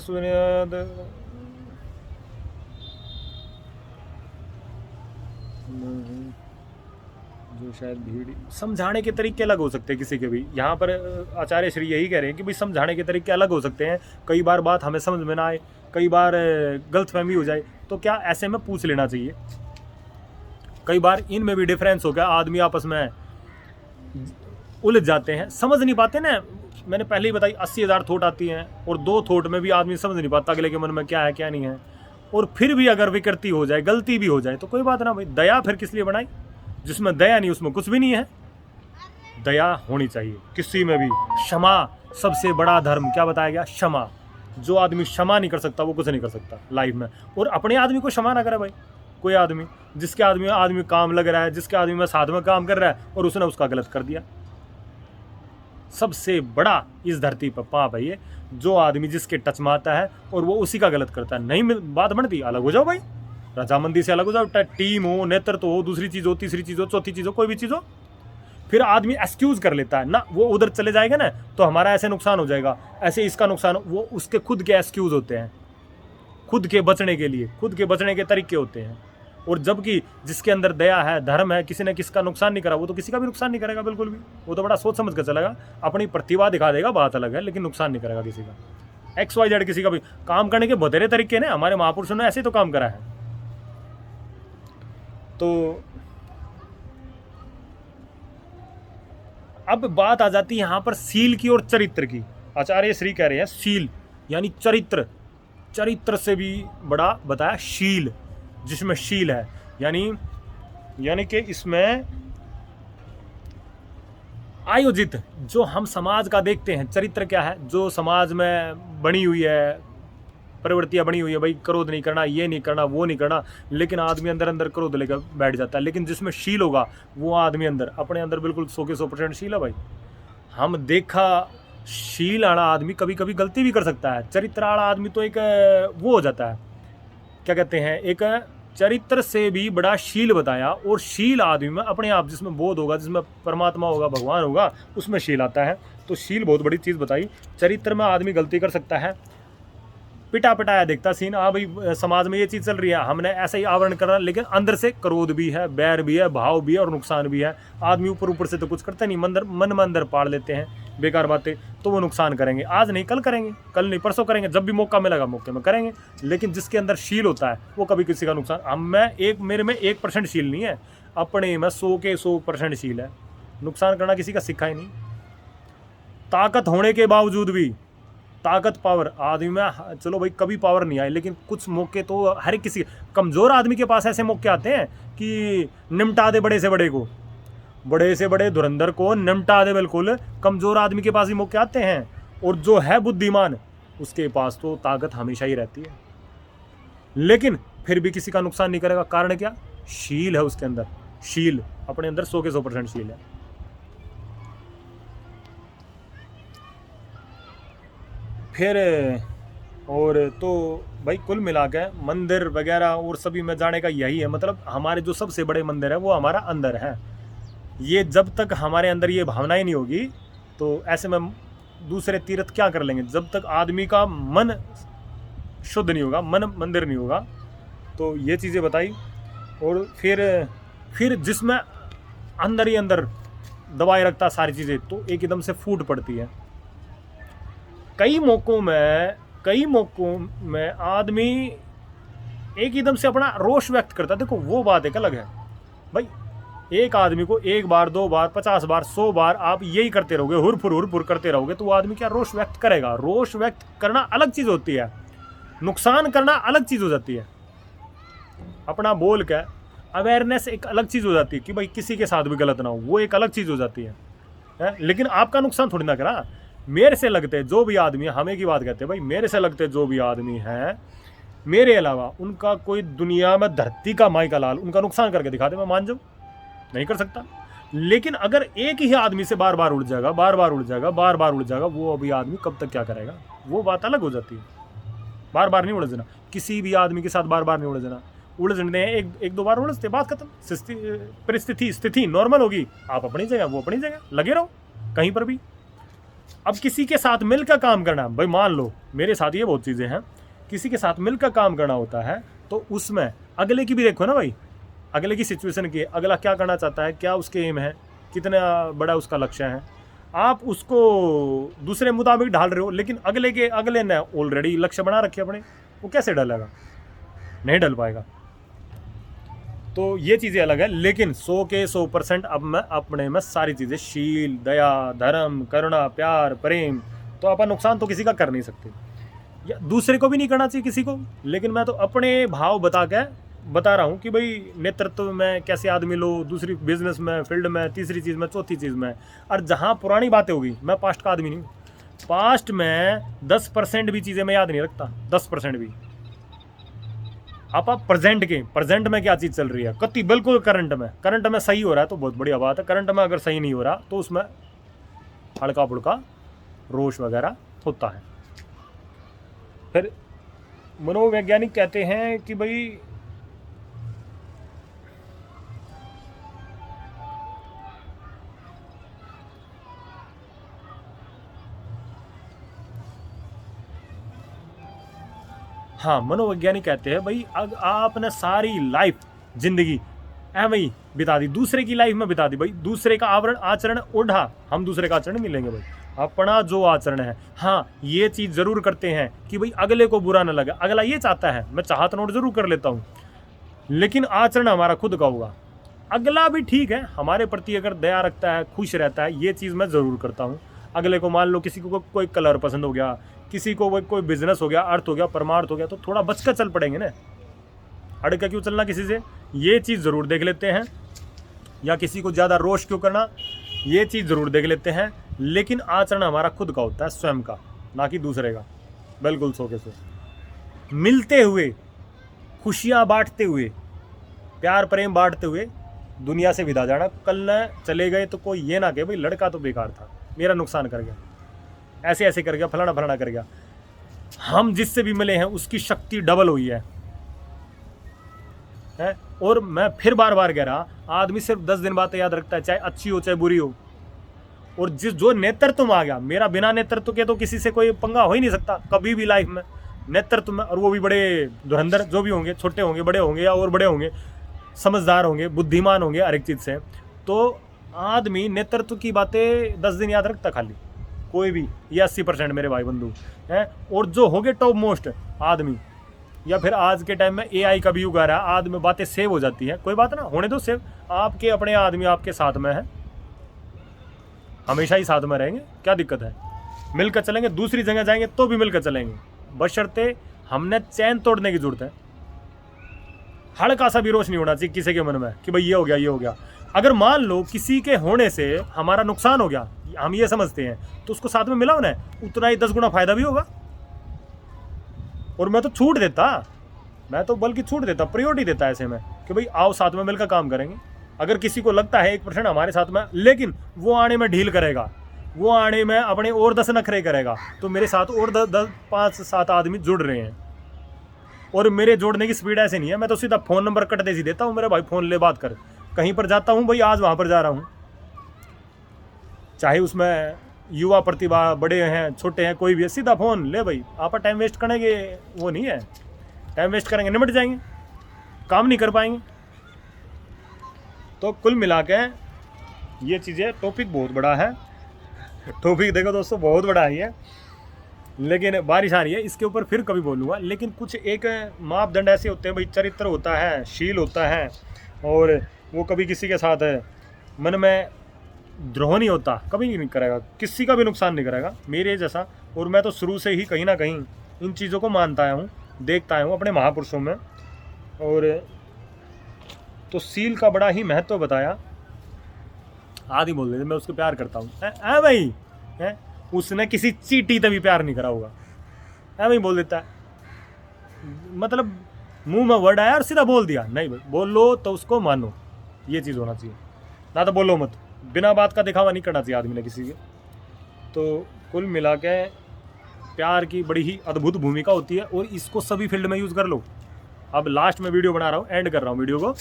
जो शायद भीड़, समझाने के तरीके अलग हो सकते हैं किसी के भी। यहाँ पर आचार्य श्री यही कह रहे हैं कि भाई समझाने के तरीके अलग हो सकते हैं। कई बार बात हमें समझ में ना आए, कई बार गलतफहमी हो जाए, तो क्या ऐसे में पूछ लेना चाहिए। कई बार इनमें भी डिफरेंस हो गया, आदमी आपस में उलझ जाते हैं, समझ नहीं पाते ना। मैंने पहले ही बताई 80,000 थॉट आती हैं, और 2 थॉट में भी आदमी समझ नहीं पाता अगले के मन में क्या है क्या नहीं है। और फिर भी अगर विकृति हो जाए, गलती भी हो जाए, तो कोई बात ना भाई। दया फिर किस लिए बनाई? जिसमें दया नहीं उसमें कुछ भी नहीं है। दया होनी चाहिए किसी में भी। क्षमा सबसे बड़ा धर्म, क्या बताया गया? क्षमा। जो आदमी क्षमा नहीं कर सकता वो कुछ नहीं कर सकता लाइफ में। और अपने आदमी को क्षमा ना करे भाई। कोई आदमी जिसके आदमी काम लग रहा है, जिसके आदमी में साथ में काम कर रहा है, और उसने उसका गलत कर दिया। सबसे बड़ा इस धरती पर पाप है ये, जो आदमी जिसके टच में आता है और वो उसी का गलत करता है। नहीं बात बनती, अलग हो जाओ भाई, रजामंदी से अलग हो जाओ। टीम हो, नेतृत्व हो, दूसरी चीज़ हो, तीसरी चीज़ हो, चौथी चीज़ हो, कोई भी चीज़ हो। फिर आदमी एक्सक्यूज कर लेता है ना, वो उधर चले जाएगा ना तो हमारा ऐसे नुकसान हो जाएगा, ऐसे इसका नुकसान, वो उसके खुद के एक्सक्यूज होते हैं, खुद के बचने के लिए, खुद के बचने के तरीके होते हैं। और जबकि जिसके अंदर दया है, धर्म है, किसी ने किसका नुकसान नहीं करा, वो तो किसी का भी नुकसान नहीं करेगा बिल्कुल भी। वो तो बड़ा सोच समझ कर चलेगा, अपनी प्रतिभा दिखा देगा, बात अलग है, लेकिन नुकसान नहीं करेगा किसी का। XYZ किसी का भी काम करने के बतेरे तरीके ने, हमारे महापुरुषों ने ऐसे तो काम करा है। तो अब बात आ जाती है यहाँ पर सील की और चरित्र की। आचार्य श्री कह रहे हैं सील यानी चरित्र, चरित्र से भी बड़ा बताया शील, जिसमें शील है यानी कि इसमें आयोजित जो हम समाज का देखते हैं। चरित्र क्या है? जो समाज में बनी हुई है, प्रवृत्तियां बनी हुई है, भाई क्रोध नहीं करना, ये नहीं करना, वो नहीं करना, लेकिन आदमी अंदर अंदर क्रोध लेकर बैठ जाता है। लेकिन जिसमें शील होगा वो आदमी अंदर अपने अंदर बिल्कुल 100 के 100% शील है भाई। हम देखा शील वाला आदमी कभी कभी गलती भी कर सकता है। चरित्र वाला आदमी तो एक वो हो जाता है, क्या कहते हैं, एक चरित्र से भी बड़ा शील बताया। और शील आदमी में अपने आप जिसमें बोध होगा, जिसमें परमात्मा होगा, भगवान होगा, उसमें शील आता है। तो शील बहुत बड़ी चीज़ बताई। चरित्र में आदमी गलती कर सकता है, पिटा पिटाया देखता सीन, हाँ भाई समाज में ये चीज़ चल रही है, हमने ऐसा ही आवरण करना, लेकिन अंदर से क्रोध भी है, बैर भी है, भाव भी है और नुकसान भी है। आदमी ऊपर से तो कुछ करते नहीं, मन में अंदर पाड़ लेते हैं बेकार बातें, तो वो नुकसान करेंगे। आज नहीं कल करेंगे, कल नहीं परसों करेंगे, जब भी मौका मिलेगा मौके में करेंगे। लेकिन जिसके अंदर शील होता है वो कभी किसी का नुकसान, मेरे में 1% शील नहीं है, अपने में 100 के 100% शील है। नुकसान करना किसी का सिखा ही नहीं। ताकत होने के बावजूद भी ताकत पावर आदमी में, चलो भाई कभी पावर नहीं आई, लेकिन कुछ मौके तो हर किसी कमज़ोर आदमी के पास ऐसे मौके आते हैं कि निमटा दे बड़े से बड़े को, बड़े से बड़े धुरंधर को निमटा दे। बिल्कुल कमज़ोर आदमी के पास ही मौके आते हैं, और जो है बुद्धिमान उसके पास तो ताकत हमेशा ही रहती है, लेकिन फिर भी किसी का नुकसान नहीं करेगा। कारण क्या? शील है उसके अंदर, शील अपने अंदर 100 के 100% शील है। फिर और तो भाई कुल मिला के मंदिर वगैरह और सभी में जाने का यही है, मतलब हमारे जो सबसे बड़े मंदिर है वो हमारा अंदर है। ये जब तक हमारे अंदर ये भावनाएं नहीं होगी तो ऐसे में दूसरे तीर्थ क्या कर लेंगे? जब तक आदमी का मन शुद्ध नहीं होगा, मन मंदिर नहीं होगा। तो ये चीज़ें बताई। और फिर जिसमें अंदर ही अंदर दबाए रखता सारी चीज़ें, तो एक एकदम से फूट पड़ती है। कई मौक़ों में आदमी एक एकदम से अपना रोष व्यक्त करता है। देखो वो बात एक अलग है भाई, एक आदमी को 1 बार 2 बार 50 बार 100 बार आप यही करते रहोगे, हुरफुर करते रहोगे, तो वो आदमी क्या रोष व्यक्त करेगा? रोष व्यक्त करना अलग चीज़ होती है, नुकसान करना अलग चीज़ हो जाती है। अपना बोल के अवेयरनेस एक अलग चीज़ हो जाती है कि भाई किसी के साथ भी गलत ना हो, वो एक अलग चीज़ हो जाती है। लेकिन आपका नुकसान थोड़ी ना करा। मेरे से लगते जो भी आदमी, हमें की बात कहते हैं भाई, मेरे से लगते जो भी आदमी हैं, मेरे अलावा उनका कोई दुनिया में धरती का माई का लाल उनका नुकसान करके दिखा दे, मैं मान जाऊँ, नहीं कर सकता। लेकिन अगर एक ही आदमी से बार बार उड़ जाएगा, वो अभी आदमी कब तक क्या करेगा? वो बात अलग हो जाती है। बार बार नहीं उलझना, किसी भी आदमी के साथ बार बार नहीं उलझना। उलझने एक 2 बार उलझते, बात खत्म, स्थिति नॉर्मल होगी। आप अपनी जगह, वो अपनी जगह, लगे रहो कहीं पर भी। अब किसी के साथ मिलकर काम करना, भाई मान लो मेरे साथ ये बहुत चीज़ें हैं, किसी के साथ मिलकर काम करना होता है तो उसमें अगले की भी देखो ना भाई, अगले की सिचुएशन की, अगला क्या करना चाहता है, क्या उसके एम है, कितना बड़ा उसका लक्ष्य है। आप उसको दूसरे मुताबिक ढाल रहे हो, लेकिन अगले ने ऑलरेडी लक्ष्य बना रखे अपने, वो कैसे ढलेगा? नहीं ढल पाएगा। तो ये चीज़ें अलग है। लेकिन 100 के 100% अब मैं अपने में सारी चीज़ें, शील, दया, धर्म, करुणा, प्यार, प्रेम, तो अपन नुकसान तो किसी का कर नहीं सकते, या दूसरे को भी नहीं करना चाहिए किसी को। लेकिन मैं तो अपने भाव बता रहा हूँ कि भाई नेतृत्व में कैसे आदमी लो, दूसरी बिजनेस में, फील्ड में, तीसरी चीज़ में, चौथी चीज़ में। और जहाँ पुरानी बातें होगी, मैं पास्ट का आदमी नहीं हूँ, पास्ट में 10% भी चीज़ें मैं याद नहीं रखता, 10% भी। आप प्रेजेंट में क्या चीज़ चल रही है, कति बिल्कुल करंट में सही हो रहा है तो बहुत बढ़िया बात है। करंट में अगर सही नहीं हो रहा तो उसमें हल्का फुल्का रोष वगैरह होता है। फिर मनोवैज्ञानिक कहते हैं कि भाई हाँ, मनोवैज्ञानिक कहते हैं भाई आपने सारी लाइफ जिंदगी ऐਵੇਂ ही बिता दी, दूसरे की लाइफ में बिता दी। भाई दूसरे का आचरण ओढ़ा, हम दूसरे का आचरण नहीं लेंगे भाई, अपना जो आचरण है। हाँ, ये चीज़ ज़रूर करते हैं कि भाई अगले को बुरा ना लगे, अगला ये चाहता है, मैं चाहत नोट ज़रूर कर लेता हूँ, लेकिन आचरण हमारा खुद का होगा। अगला भी ठीक है, हमारे प्रति अगर दया रखता है, खुश रहता है, ये चीज़ मैं ज़रूर करता हूँ। अगले को मान लो किसी को कोई कलर पसंद हो गया, किसी को कोई बिजनेस हो गया, अर्थ हो गया, परमार्थ हो गया, तो थोड़ा बचकर चल पड़ेंगे ना, अड़ के क्यों चलना किसी से, ये चीज़ ज़रूर देख लेते हैं। या किसी को ज़्यादा रोष क्यों करना, ये चीज़ ज़रूर देख लेते हैं। लेकिन आचरण हमारा खुद का होता है, स्वयं का, ना कि दूसरे का। बिल्कुल 100 के 100 मिलते हुए, खुशियाँ बांटते हुए, प्यार प्रेम बांटते हुए दुनिया से विदा जाना। कल न चले गए तो कोई ये ना कहे भाई लड़का तो बेकार था, मेरा नुकसान कर गया, ऐसे कर गया, फलाना कर गया। हम जिससे भी मिले हैं उसकी शक्ति डबल हुई है। और मैं फिर बार कह रहा, आदमी सिर्फ 10 दिन बातें याद रखता है, चाहे अच्छी हो चाहे बुरी हो। और जो नेतृत्व में आ गया, मेरा बिना नेतृत्व के तो किसी से कोई पंगा हो ही नहीं सकता कभी भी लाइफ में, नेतृत्व में। और वो भी बड़े धुरंधर जो भी होंगे, छोटे होंगे, बड़े होंगे या और बड़े होंगे, समझदार होंगे, बुद्धिमान होंगे हर एक चीज़ से। तो आदमी नेतृत्व की बातें 10 दिन याद रखता खाली, कोई भी। ये 80% मेरे भाई बंधु हैं। और जो हो गए टॉप मोस्ट आदमी, या फिर आज के टाइम में AI का भी युग आ रहा है, आदमी बातें सेव हो जाती हैं, कोई बात ना, होने दो सेव। आपके अपने आदमी आपके साथ में है, हमेशा ही साथ में रहेंगे, क्या दिक्कत है? मिलकर चलेंगे, दूसरी जगह जाएंगे तो भी मिलकर चलेंगे, बशर्ते हमने चैन तोड़ने की जरूरत है। हल्का सा भी रोष नहीं होना चाहिए किसी के मन में कि भाई ये हो गया ये हो गया। अगर मान लो किसी के होने से हमारा नुकसान हो गया, हम ये समझते हैं, तो उसको साथ में मिलाओ ना, उतना ही 10 गुना फायदा भी होगा। और मैं तो छूट देता, मैं तो बल्कि छूट देता, प्रायोरिटी देता ऐसे में कि भाई आओ साथ में मिलकर काम करेंगे। अगर किसी को लगता है 1% हमारे साथ में, लेकिन वो आने में ढील करेगा, वो आने में अपने और 10 नखरे करेगा, तो मेरे साथ और 5-7 आदमी जुड़ रहे हैं। और मेरे जोड़ने की स्पीड ऐसे नहीं है, मैं तो सीधा फ़ोन नंबर कट दे सी देता हूँ, मेरे भाई फ़ोन ले बात कर, कहीं पर जाता हूँ भाई आज वहाँ पर जा रहा हूँ, चाहे उसमें युवा प्रतिभा बड़े हैं छोटे हैं कोई भी है, सीधा फ़ोन ले भाई। आप टाइम वेस्ट करेंगे वो नहीं है, टाइम वेस्ट करेंगे निमट जाएंगे, काम नहीं कर पाएंगे। तो कुल मिला के ये चीज़ें, टॉपिक बहुत बड़ा है, टॉपिक देखो दोस्तों बहुत बड़ा है ये, लेकिन बारिश आ रही है, इसके ऊपर फिर कभी बोलूँगा। लेकिन कुछ एक मापदंड ऐसे होते हैं भाई, चरित्र होता है, शील होता है, और वो कभी किसी के साथ मन में द्रोह नहीं होता, कभी नहीं करेगा, किसी का भी नुकसान नहीं करेगा मेरे जैसा। और मैं तो शुरू से ही कहीं ना कहीं इन चीज़ों को मानता आया हूँ, देखता आया हूँ अपने महापुरुषों में। और तो सील का बड़ा ही महत्व बताया। आदि बोल देते मैं उसको प्यार करता हूँ, है भाई, है उसने किसी चीटी तभी प्यार नहीं करा होगा, है भाई बोल देता है, मतलब मुंह में वर्ड आया और सीधा बोल दिया। नहीं भाई, बोलो तो उसको मानो, ये चीज़ होना चाहिए, ना तो बोलो मत, बिना बात का दिखावा नहीं करना चाहिए आदमी ने किसी के। तो कुल मिला के प्यार की बड़ी ही अद्भुत भूमिका होती है, और इसको सभी फील्ड में यूज़ कर लो। अब लास्ट में वीडियो बना रहा हूँ, एंड कर रहा हूँ वीडियो को,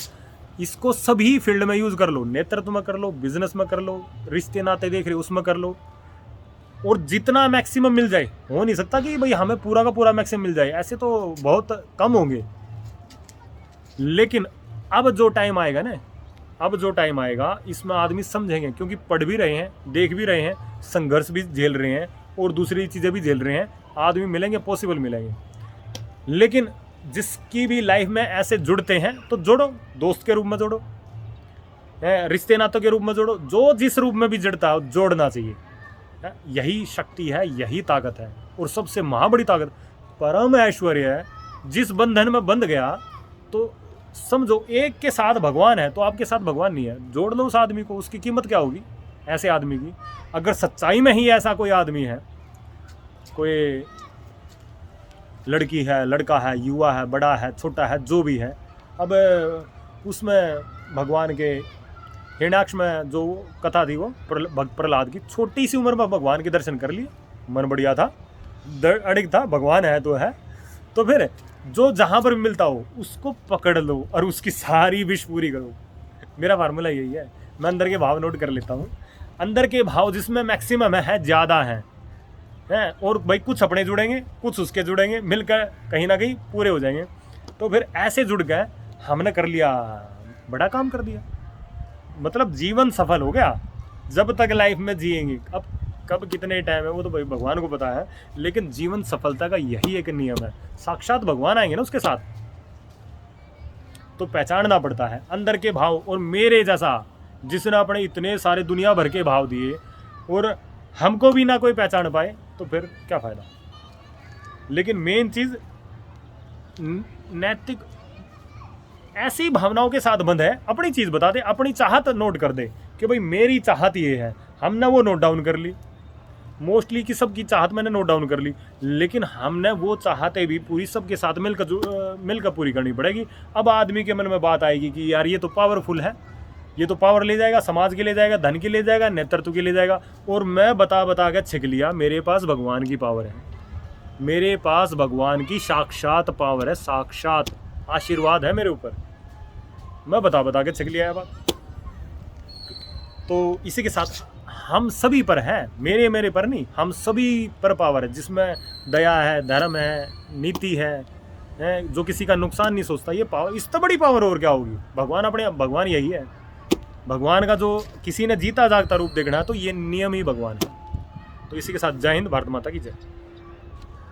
इसको सभी फील्ड में यूज़ कर लो, नेतृत्व में कर लो, बिजनेस में कर लो, रिश्ते नाते देख रहे उसमें कर लो, और जितना मैक्सिमम मिल जाए। हो नहीं सकता कि भाई हमें पूरा का पूरा मैक्सिमम मिल जाए, ऐसे तो बहुत कम होंगे। लेकिन अब जो टाइम आएगा ना, अब जो टाइम आएगा इसमें आदमी समझेंगे, क्योंकि पढ़ भी रहे हैं, देख भी रहे हैं, संघर्ष भी झेल रहे हैं और दूसरी चीज़ें भी झेल रहे हैं। आदमी मिलेंगे, पॉसिबल मिलेंगे, लेकिन जिसकी भी लाइफ में ऐसे जुड़ते हैं तो जोड़ो, दोस्त के रूप में जोड़ो, रिश्ते नातों के रूप में जोड़ो, जो जिस रूप में भी जुड़ता है जोड़ना चाहिए। यही शक्ति है, यही ताकत है, और सबसे महाबड़ी ताकत परम ऐश्वर्य है। जिस बंधन में बंध गया तो समझो एक के साथ भगवान है, तो आपके साथ भगवान नहीं है, जोड़ लो उस आदमी को, उसकी कीमत क्या होगी ऐसे आदमी की। अगर सच्चाई में ही ऐसा कोई आदमी है, कोई लड़की है, लड़का है, युवा है, बड़ा है, छोटा है, जो भी है, अब उसमें भगवान के हिरण्याक्ष में जो कथा थी वो प्रहलाद की, छोटी सी उम्र में भगवान के दर्शन कर लिए, मन बढ़िया था, अड़िग था, भगवान है तो है। तो फिर जो जहाँ पर भी मिलता हो उसको पकड़ लो और उसकी सारी विश पूरी करो। मेरा फार्मूला यही है, मैं अंदर के भाव नोट कर लेता हूँ, अंदर के भाव जिसमें मैक्सिमम है, ज़्यादा हैं, और भाई कुछ अपने जुड़ेंगे, कुछ उसके जुड़ेंगे, मिलकर कहीं ना कहीं पूरे हो जाएंगे। तो फिर ऐसे जुड़ गए, हमने कर लिया, बड़ा काम कर दिया, मतलब जीवन सफल हो गया। जब तक लाइफ में जिएंगे, अब कब कितने टाइम है वो तो भाई भगवान को पता है, लेकिन जीवन सफलता का यही एक नियम है। साक्षात भगवान आएंगे ना उसके साथ, तो पहचानना पड़ता है अंदर के भाव। और मेरे जैसा जिसने अपने इतने सारे दुनिया भर के भाव दिए और हमको भी ना कोई पहचान पाए, तो फिर क्या फ़ायदा। लेकिन मेन चीज़ नैतिक ऐसी भावनाओं के साथ बंद है, अपनी चीज़ बता दे, अपनी चाहत नोट कर दे कि भाई मेरी चाहत ये है, हमने वो नोट डाउन कर ली, मोस्टली की सबकी चाहत मैंने नोट डाउन कर ली, लेकिन हमने वो चाहतें भी पूरी सबके साथ मिलकर पूरी करनी पड़ेगी। अब आदमी के मन में बात आएगी कि यार ये तो पावरफुल है, ये तो पावर ले जाएगा, समाज के ले जाएगा, धन के ले जाएगा, नेतृत्व के ले जाएगा, और मैं बता के छिक लिया मेरे पास भगवान की पावर है, मेरे पास भगवान की साक्षात पावर है, साक्षात आशीर्वाद है मेरे ऊपर, मैं बता के छिक लिया है बात। तो इसी के साथ हम सभी पर है, मेरे पर नहीं, हम सभी पर पावर है, जिसमें दया है, धर्म है, नीति है, जो किसी का नुकसान नहीं सोचता। ये पावर, इससे बड़ी पावर और क्या होगी। भगवान यही है। भगवान का जो किसी ने जीता जागता रूप देखना है तो ये नियम ही भगवान है। तो इसी के साथ जय हिंद, भारत माता की जय।